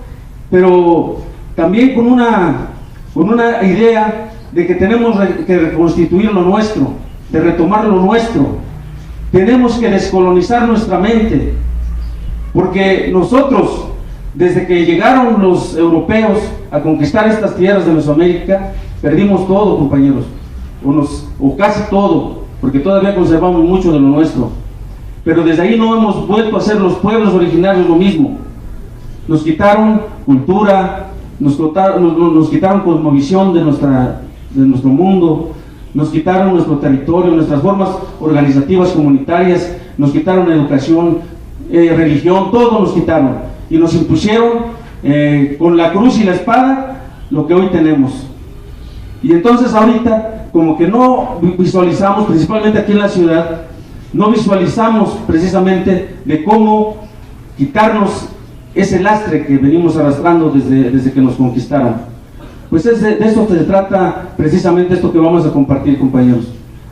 pero también con una idea de que tenemos que reconstituir lo nuestro, de retomar lo nuestro. Tenemos que descolonizar nuestra mente, porque nosotros Desde que llegaron los europeos a conquistar estas tierras de Mesoamérica, perdimos todo, compañeros, o casi todo, porque todavía conservamos mucho de lo nuestro. Pero desde ahí no hemos vuelto a ser los pueblos originarios lo mismo. Nos quitaron cultura, nos quitaron cosmovisión de nuestro mundo, nos quitaron nuestro territorio, nuestras formas organizativas comunitarias, nos quitaron educación, religión, todo nos quitaron y nos impusieron con la cruz y la espada lo que hoy tenemos. Y entonces ahorita como que no visualizamos, principalmente aquí en la ciudad, no visualizamos precisamente de cómo quitarnos ese lastre que venimos arrastrando desde que nos conquistaron. Pues de eso se trata precisamente esto que vamos a compartir, compañeros,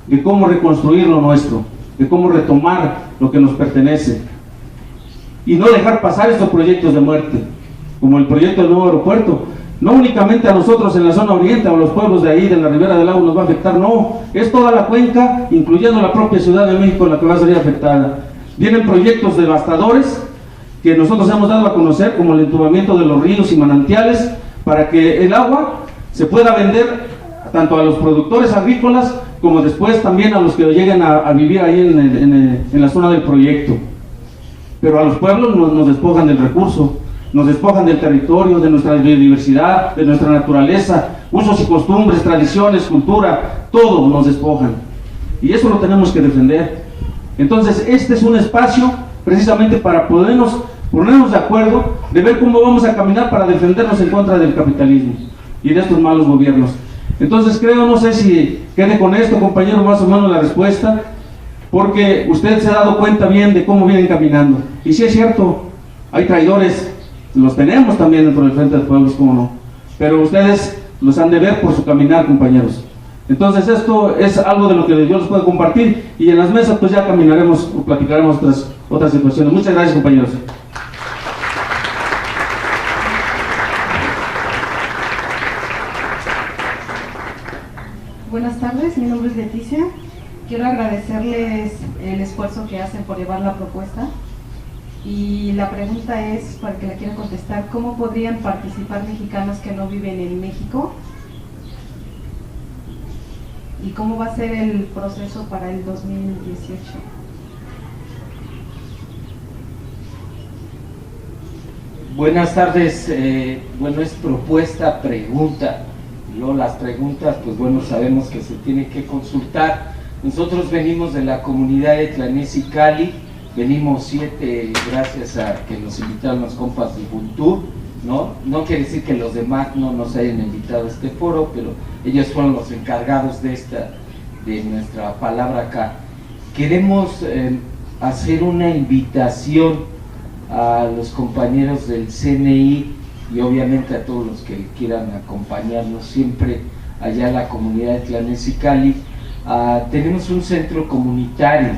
de cómo reconstruir lo nuestro, de cómo retomar lo que nos pertenece y no dejar pasar estos proyectos de muerte, como el proyecto del nuevo aeropuerto. No únicamente a nosotros en la zona oriente o a los pueblos de ahí, de la Ribera del Lago nos va a afectar, no, es toda la cuenca, incluyendo la propia Ciudad de México, la que va a salir afectada. Vienen proyectos devastadores que nosotros hemos dado a conocer, como el entubamiento de los ríos y manantiales, para que el agua se pueda vender tanto a los productores agrícolas como después también a los que lleguen a vivir ahí en la zona del proyecto. Pero a los pueblos nos despojan del recurso, nos despojan del territorio, de nuestra biodiversidad, de nuestra naturaleza, usos y costumbres, tradiciones, cultura, todo nos despojan. Y eso lo tenemos que defender. Entonces este es un espacio precisamente para ponernos de acuerdo, de ver cómo vamos a caminar para defendernos en contra del capitalismo y de estos malos gobiernos. Entonces creo, no sé si quede con esto, compañero, más o menos la respuesta, porque usted se ha dado cuenta bien de cómo vienen caminando. Y sí es cierto, hay traidores, los tenemos también dentro del Frente de Pueblos, cómo no, pero ustedes los han de ver por su caminar, compañeros. Entonces esto es algo de lo que yo les puedo compartir, y en las mesas pues ya caminaremos o platicaremos otras situaciones. Muchas gracias, compañeros.
Buenas tardes, mi nombre es Leticia. Quiero agradecerles el esfuerzo que hacen por llevar la propuesta. Y la pregunta es, para que la quieran contestar, ¿cómo podrían participar mexicanos que no viven en México? ¿Y cómo va a ser el proceso para el 2018?
Buenas tardes, bueno, es propuesta, pregunta. Luego las preguntas, pues bueno, sabemos que se tienen que consultar. Nosotros venimos de la comunidad de Tlanesi Cali, venimos 7 gracias a que nos invitaron los compas de Ubuntu, ¿no? No quiere decir que los demás no nos hayan invitado a este foro, pero ellos fueron los encargados de nuestra palabra acá. Queremos hacer una invitación a los compañeros del CNI y obviamente a todos los que quieran acompañarnos siempre allá en la comunidad de Tlanesi Cali. Tenemos un centro comunitario,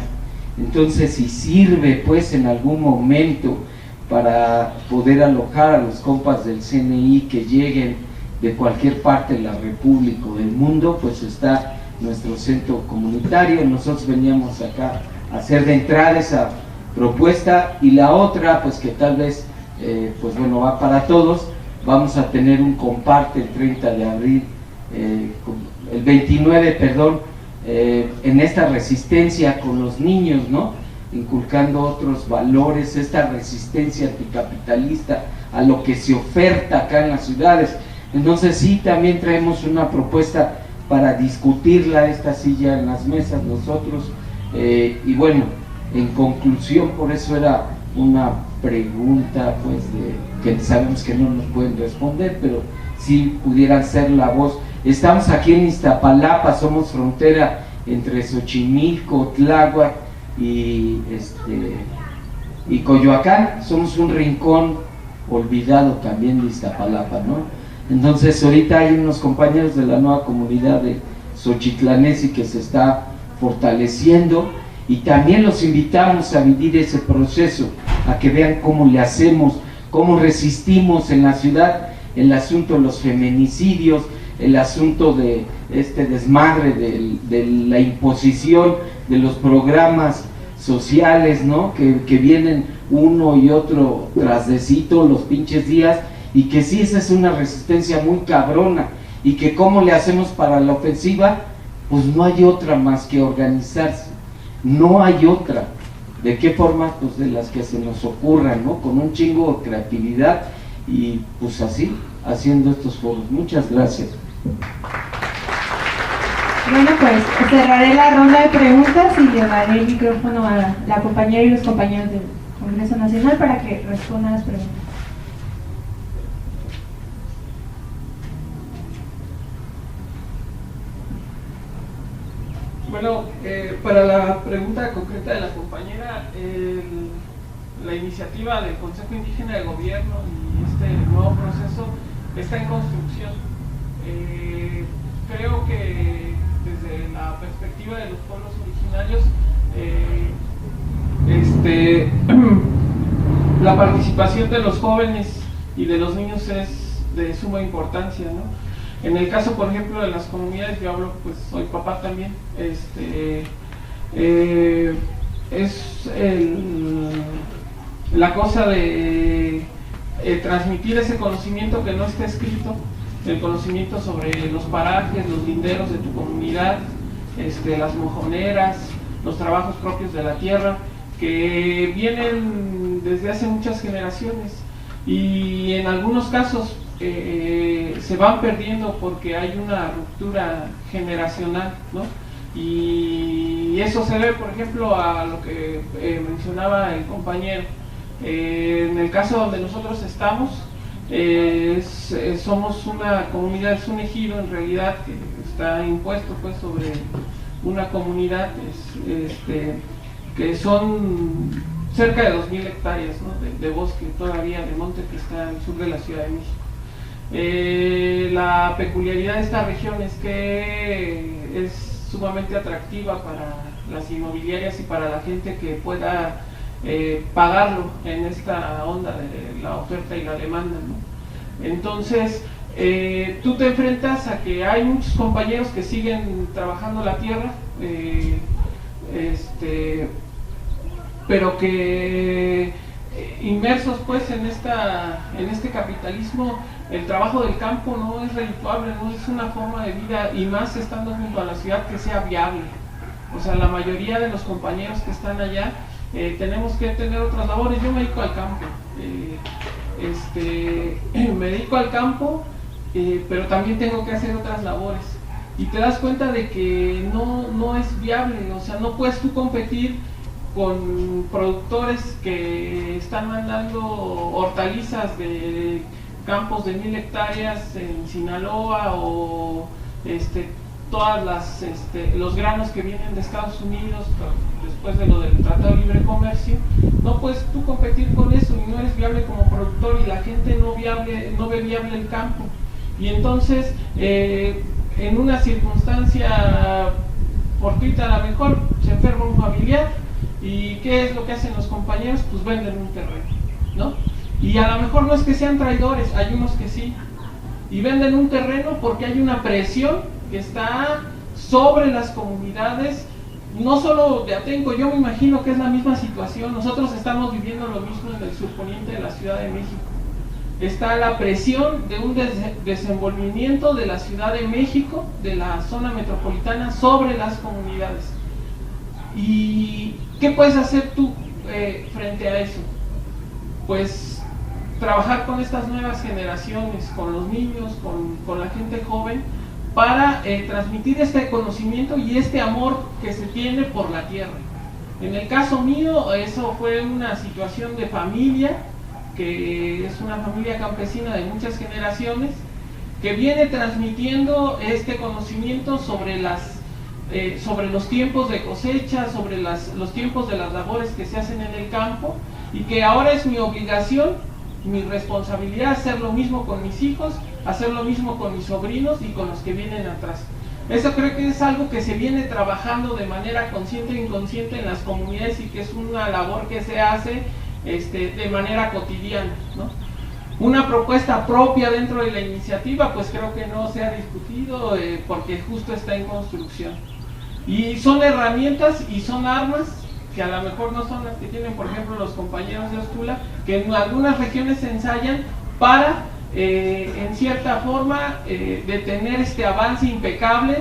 entonces si sirve pues en algún momento para poder alojar a los compas del CNI que lleguen de cualquier parte de la República o del mundo, pues está nuestro centro comunitario. Nosotros veníamos acá a hacer de entrada esa propuesta, y la otra pues que tal vez pues bueno, va para todos. Vamos a tener un comparte el 30 de abril, el 29, perdón, en esta resistencia con los niños, ¿no? Inculcando otros valores, esta resistencia anticapitalista a lo que se oferta acá en las ciudades. Entonces sí, también traemos una propuesta para discutirla, esta silla en las mesas nosotros, y bueno, en conclusión, por eso era una pregunta pues que sabemos que no nos pueden responder, pero si pudieran ser la voz. Estamos aquí en Iztapalapa, somos frontera entre Xochimilco, Tláhuac y Coyoacán, somos un rincón olvidado también de Iztapalapa, ¿no? Entonces ahorita hay unos compañeros de la nueva comunidad de Xochitlanesi que se está fortaleciendo, y también los invitamos a vivir ese proceso, a que vean cómo le hacemos, cómo resistimos en la ciudad el asunto de los feminicidios, el asunto de este desmadre de la imposición de los programas sociales, ¿no? Que vienen uno y otro trasdecito los pinches días, y que sí, esa es una resistencia muy cabrona, y que cómo le hacemos para la ofensiva, pues no hay otra más que organizarse, no hay otra. ¿De qué forma? Pues de las que se nos ocurran, ¿no? Con un chingo de creatividad, y pues así, haciendo estos foros. Muchas gracias.
Bueno, pues cerraré la ronda de preguntas y le daré el micrófono a la compañera y los compañeros del Congreso Nacional para que respondan las preguntas.
Bueno, para la pregunta concreta de la compañera, la iniciativa del Consejo Indígena de Gobierno y este nuevo proceso está en construcción. Creo que desde la perspectiva de los pueblos originarios, la participación de los jóvenes y de los niños es de suma importancia, ¿no? En el caso, por ejemplo, de las comunidades, yo hablo, pues soy papá también, es la cosa de transmitir ese conocimiento que no está escrito, el conocimiento sobre los parajes, los linderos de tu comunidad, las mojoneras, los trabajos propios de la tierra, que vienen desde hace muchas generaciones, y en algunos casos se van perdiendo porque hay una ruptura generacional, ¿no? Y eso se ve, por ejemplo, a lo que mencionaba el compañero. En el caso donde nosotros estamos, somos una comunidad, es un ejido en realidad que está impuesto pues sobre una comunidad que son cerca de 2.000 hectáreas, ¿no? de bosque todavía, de monte, que está al sur de la Ciudad de México. La peculiaridad de esta región es que es sumamente atractiva para las inmobiliarias y para la gente que pueda pagarlo en esta onda de la oferta y la demanda, ¿no? Entonces, tú te enfrentas a que hay muchos compañeros que siguen trabajando la tierra, pero que inmersos pues en este capitalismo, el trabajo del campo no es redituable, no es una forma de vida, y más estando junto a la ciudad, que sea viable. O sea, la mayoría de los compañeros que están allá tenemos que tener otras labores. Yo me dedico al campo, me dedico al campo, pero también tengo que hacer otras labores, y te das cuenta de que no es viable. O sea, no puedes tú competir con productores que están mandando hortalizas de campos de 1.000 hectáreas en Sinaloa, o todas los granos que vienen de Estados Unidos después de lo del Tratado de Libre Comercio. No puedes tú competir con eso, y no eres viable como productor, y la gente no ve viable el campo. Y entonces, en una circunstancia fortuita, a lo mejor se enferma un familiar, ¿y qué es lo que hacen los compañeros? Pues venden un terreno, ¿no? Y a lo mejor no es que sean traidores, hay unos que sí, y venden un terreno porque hay una presión que está sobre las comunidades, no solo de Atenco. Yo me imagino que es la misma situación. Nosotros estamos viviendo lo mismo en el surponiente de la Ciudad de México. Está la presión de un desenvolvimiento de la Ciudad de México, de la zona metropolitana, sobre las comunidades. ¿Y qué puedes hacer tú frente a eso? Pues trabajar con estas nuevas generaciones, con los niños, con la gente joven, para transmitir este conocimiento y este amor que se tiene por la tierra. En el caso mío, eso fue una situación de familia, que es una familia campesina de muchas generaciones, que viene transmitiendo este conocimiento sobre los tiempos de cosecha, sobre los tiempos de las labores que se hacen en el campo, y que ahora es mi obligación, mi responsabilidad, hacer lo mismo con mis hijos, hacer lo mismo con mis sobrinos y con los que vienen atrás. Eso creo que es algo que se viene trabajando de manera consciente e inconsciente en las comunidades, y que es una labor que se hace de manera cotidiana, ¿no? Una propuesta propia dentro de la iniciativa, pues creo que no se ha discutido, porque justo está en construcción. Y son herramientas y son armas que a lo mejor no son las que tienen, por ejemplo, los compañeros de Ostula, que en algunas regiones se ensayan para, en cierta forma, detener este avance impecable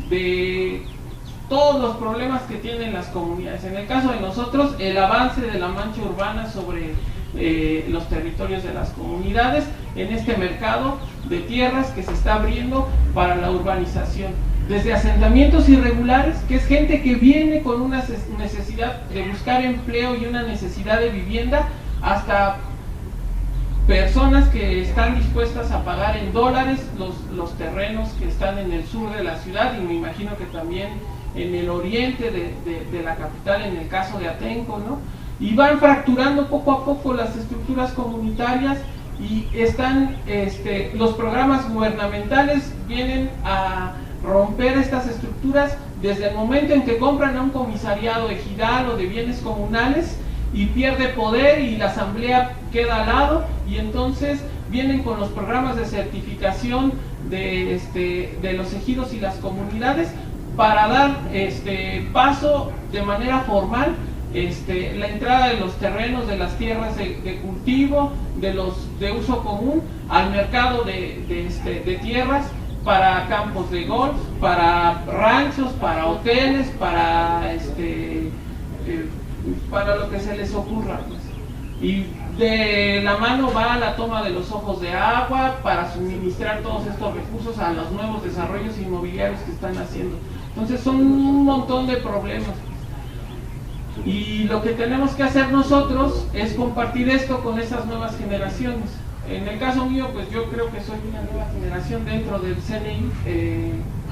de todos los problemas que tienen las comunidades. En el caso de nosotros, el avance de la mancha urbana sobre los territorios de las comunidades en este mercado de tierras que se está abriendo para la urbanización. Desde asentamientos irregulares, que es gente que viene con una necesidad de buscar empleo y una necesidad de vivienda, hasta personas que están dispuestas a pagar en dólares los terrenos que están en el sur de la ciudad, y me imagino que también en el oriente de la capital, en el caso de Atenco, ¿no? Y van fracturando poco a poco las estructuras comunitarias, y están, los programas gubernamentales vienen a romper estas estructuras desde el momento en que compran a un comisariado ejidal o de bienes comunales y pierde poder y la asamblea queda al lado, y entonces vienen con los programas de certificación de los ejidos y las comunidades para dar paso de manera formal la entrada de los terrenos, de las tierras de cultivo, de uso común, al mercado de tierras, para campos de golf, para ranchos, para hoteles, para lo que se les ocurra, pues. Y de la mano va la toma de los ojos de agua para suministrar todos estos recursos a los nuevos desarrollos inmobiliarios que están haciendo. Entonces son un montón de problemas. Y lo que tenemos que hacer nosotros es compartir esto con esas nuevas generaciones. En el caso mío, pues yo creo que soy una nueva generación dentro del CNI.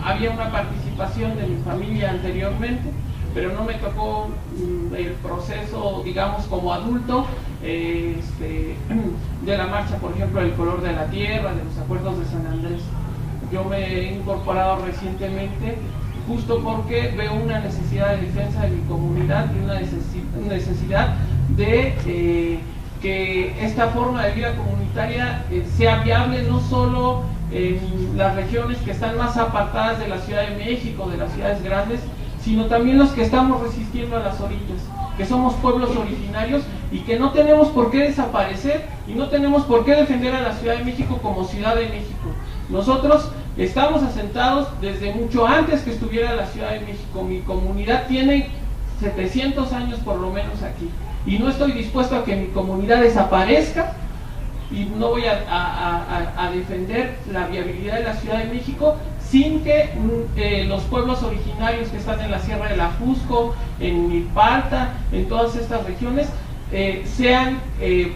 Había una participación de mi familia anteriormente, pero no me tocó el proceso, digamos, como adulto, de la marcha, por ejemplo, del color de la tierra, de los acuerdos de San Andrés. Yo me he incorporado recientemente justo porque veo una necesidad de defensa de mi comunidad y una necesidad de que esta forma de vida comunitaria sea viable no solo en las regiones que están más apartadas de la Ciudad de México, de las ciudades grandes, sino también los que estamos resistiendo a las orillas, que somos pueblos originarios y que no tenemos por qué desaparecer y no tenemos por qué defender a la Ciudad de México como Ciudad de México. Nosotros estamos asentados desde mucho antes que estuviera la Ciudad de México. Mi comunidad tiene 700 años por lo menos aquí, y no estoy dispuesto a que mi comunidad desaparezca, y no voy a defender la viabilidad de la Ciudad de México sin que los pueblos originarios que están en la Sierra del Ajusco, en Milpalta, en todas estas regiones, sean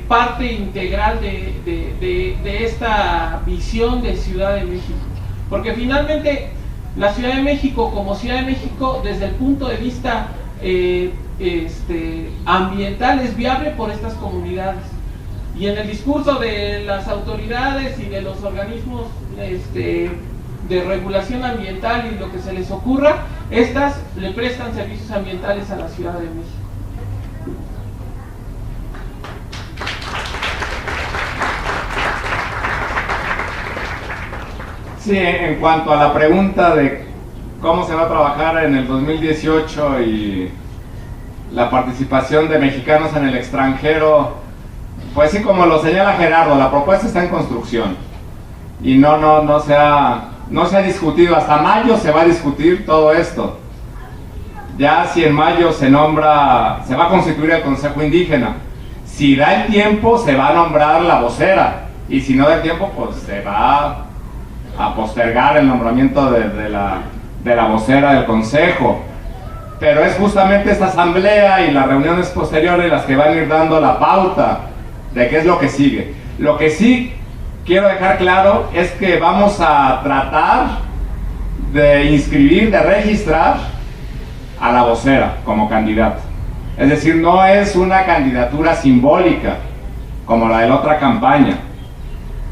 parte integral de esta visión de Ciudad de México. Porque finalmente la Ciudad de México como Ciudad de México, desde el punto de vista ambiental, es viable por estas comunidades. Y en el discurso de las autoridades y de los organismos de regulación ambiental y lo que se les ocurra, estas le prestan servicios ambientales a la Ciudad de México.
Sí, en cuanto a la pregunta de cómo se va a trabajar en el 2018 y la participación de mexicanos en el extranjero, pues sí, como lo señala Gerardo, la propuesta está en construcción y no se ha discutido. Hasta mayo se va a discutir todo esto. Ya si en mayo se va a constituir el Consejo Indígena. Si da el tiempo, se va a nombrar la vocera, y si no da el tiempo, pues se va a postergar el nombramiento de la vocera del Consejo. Pero es justamente esta asamblea y las reuniones posteriores las que van a ir dando la pauta de qué es lo que sigue. Lo que sí quiero dejar claro es que vamos a tratar de inscribir, de registrar a la vocera como candidata. Es decir, no es una candidatura simbólica como la de la otra campaña.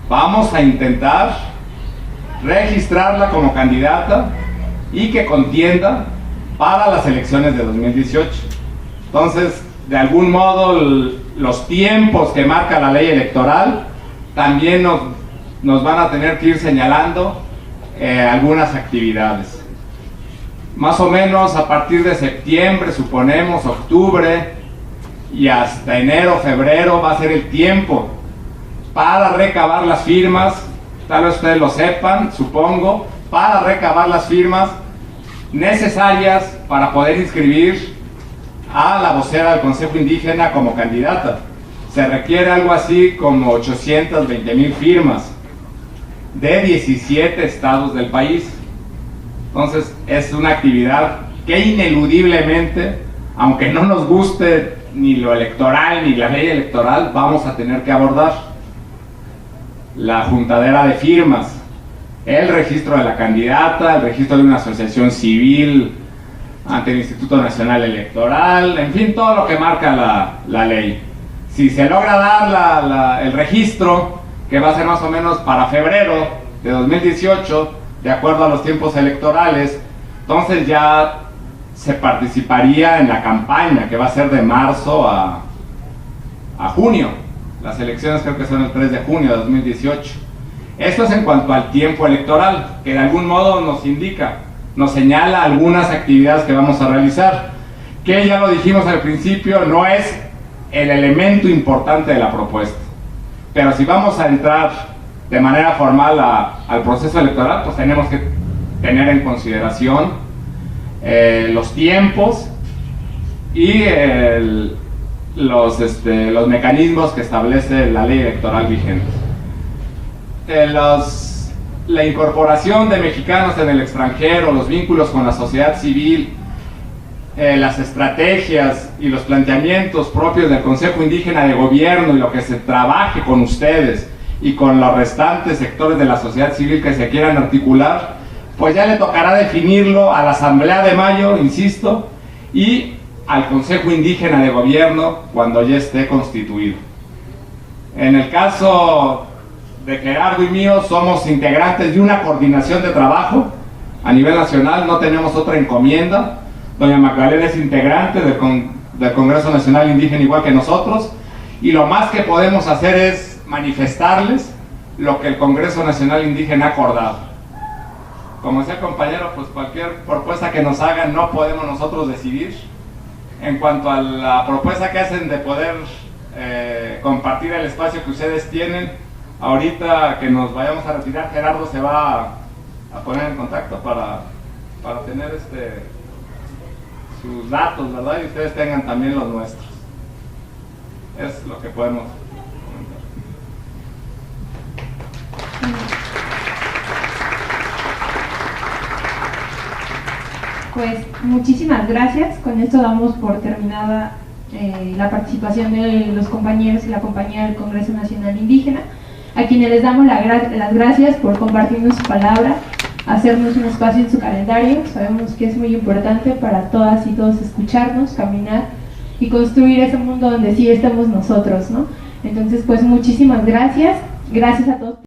Vamos a intentar registrarla como candidata y que contienda para las elecciones de 2018. Entonces, de algún modo, los tiempos que marca la ley electoral también nos van a tener que ir señalando algunas actividades. más o menos a partir de septiembre, suponemos, octubre, y hasta enero, febrero va a ser el tiempo para recabar las firmas, tal vez ustedes lo sepan, supongo, para recabar las firmas necesarias para poder inscribir a la vocera del Consejo Indígena como candidata. Se requiere algo así como 820,000 firmas de 17 estados del país. Entonces es una actividad que ineludiblemente, aunque no nos guste ni lo electoral ni la ley electoral, vamos a tener que abordar. La juntadera de firmas, el registro de la candidata, el registro de una asociación civil ante el Instituto Nacional Electoral, en fin, todo lo que marca la ley. Si se logra dar el registro, que va a ser más o menos para febrero de 2018, de acuerdo a los tiempos electorales, entonces ya se participaría en la campaña, que va a ser de marzo a junio. Las elecciones creo que son el 3 de junio de 2018. Esto es en cuanto al tiempo electoral, que de algún modo nos indica, nos señala algunas actividades que vamos a realizar, que ya lo dijimos al principio, no es el elemento importante de la propuesta. Pero si vamos a entrar de manera formal al proceso electoral, pues tenemos que tener en consideración los tiempos y los mecanismos que establece la ley electoral vigente. La incorporación de mexicanos en el extranjero, los vínculos con la sociedad civil, las estrategias y los planteamientos propios del Consejo Indígena de Gobierno y lo que se trabaje con ustedes y con los restantes sectores de la sociedad civil que se quieran articular, pues ya le tocará definirlo a la Asamblea de Mayo, insisto, y al Consejo Indígena de Gobierno cuando ya esté constituido. En el caso de Gerardo y mío, somos integrantes de una coordinación de trabajo a nivel nacional, no tenemos otra encomienda. Doña Magdalena es integrante del Congreso Nacional Indígena igual que nosotros, y lo más que podemos hacer es manifestarles lo que el Congreso Nacional Indígena ha acordado. Como decía el compañero, pues cualquier propuesta que nos hagan no podemos nosotros decidir. En cuanto a la propuesta que hacen de poder compartir el espacio que ustedes tienen, ahorita que nos vayamos a retirar, Gerardo se va a poner en contacto para tener sus datos, ¿verdad? Y ustedes tengan también los nuestros. Es lo que podemos comentar.
Pues muchísimas gracias. Con esto damos por terminada la participación de los compañeros y la compañera del Congreso Nacional Indígena, a quienes les damos las gracias por compartirnos su palabra, hacernos un espacio en su calendario. Sabemos que es muy importante para todas y todos escucharnos, caminar y construir ese mundo donde sí estemos nosotros, ¿no? Entonces, pues muchísimas gracias. Gracias a todos.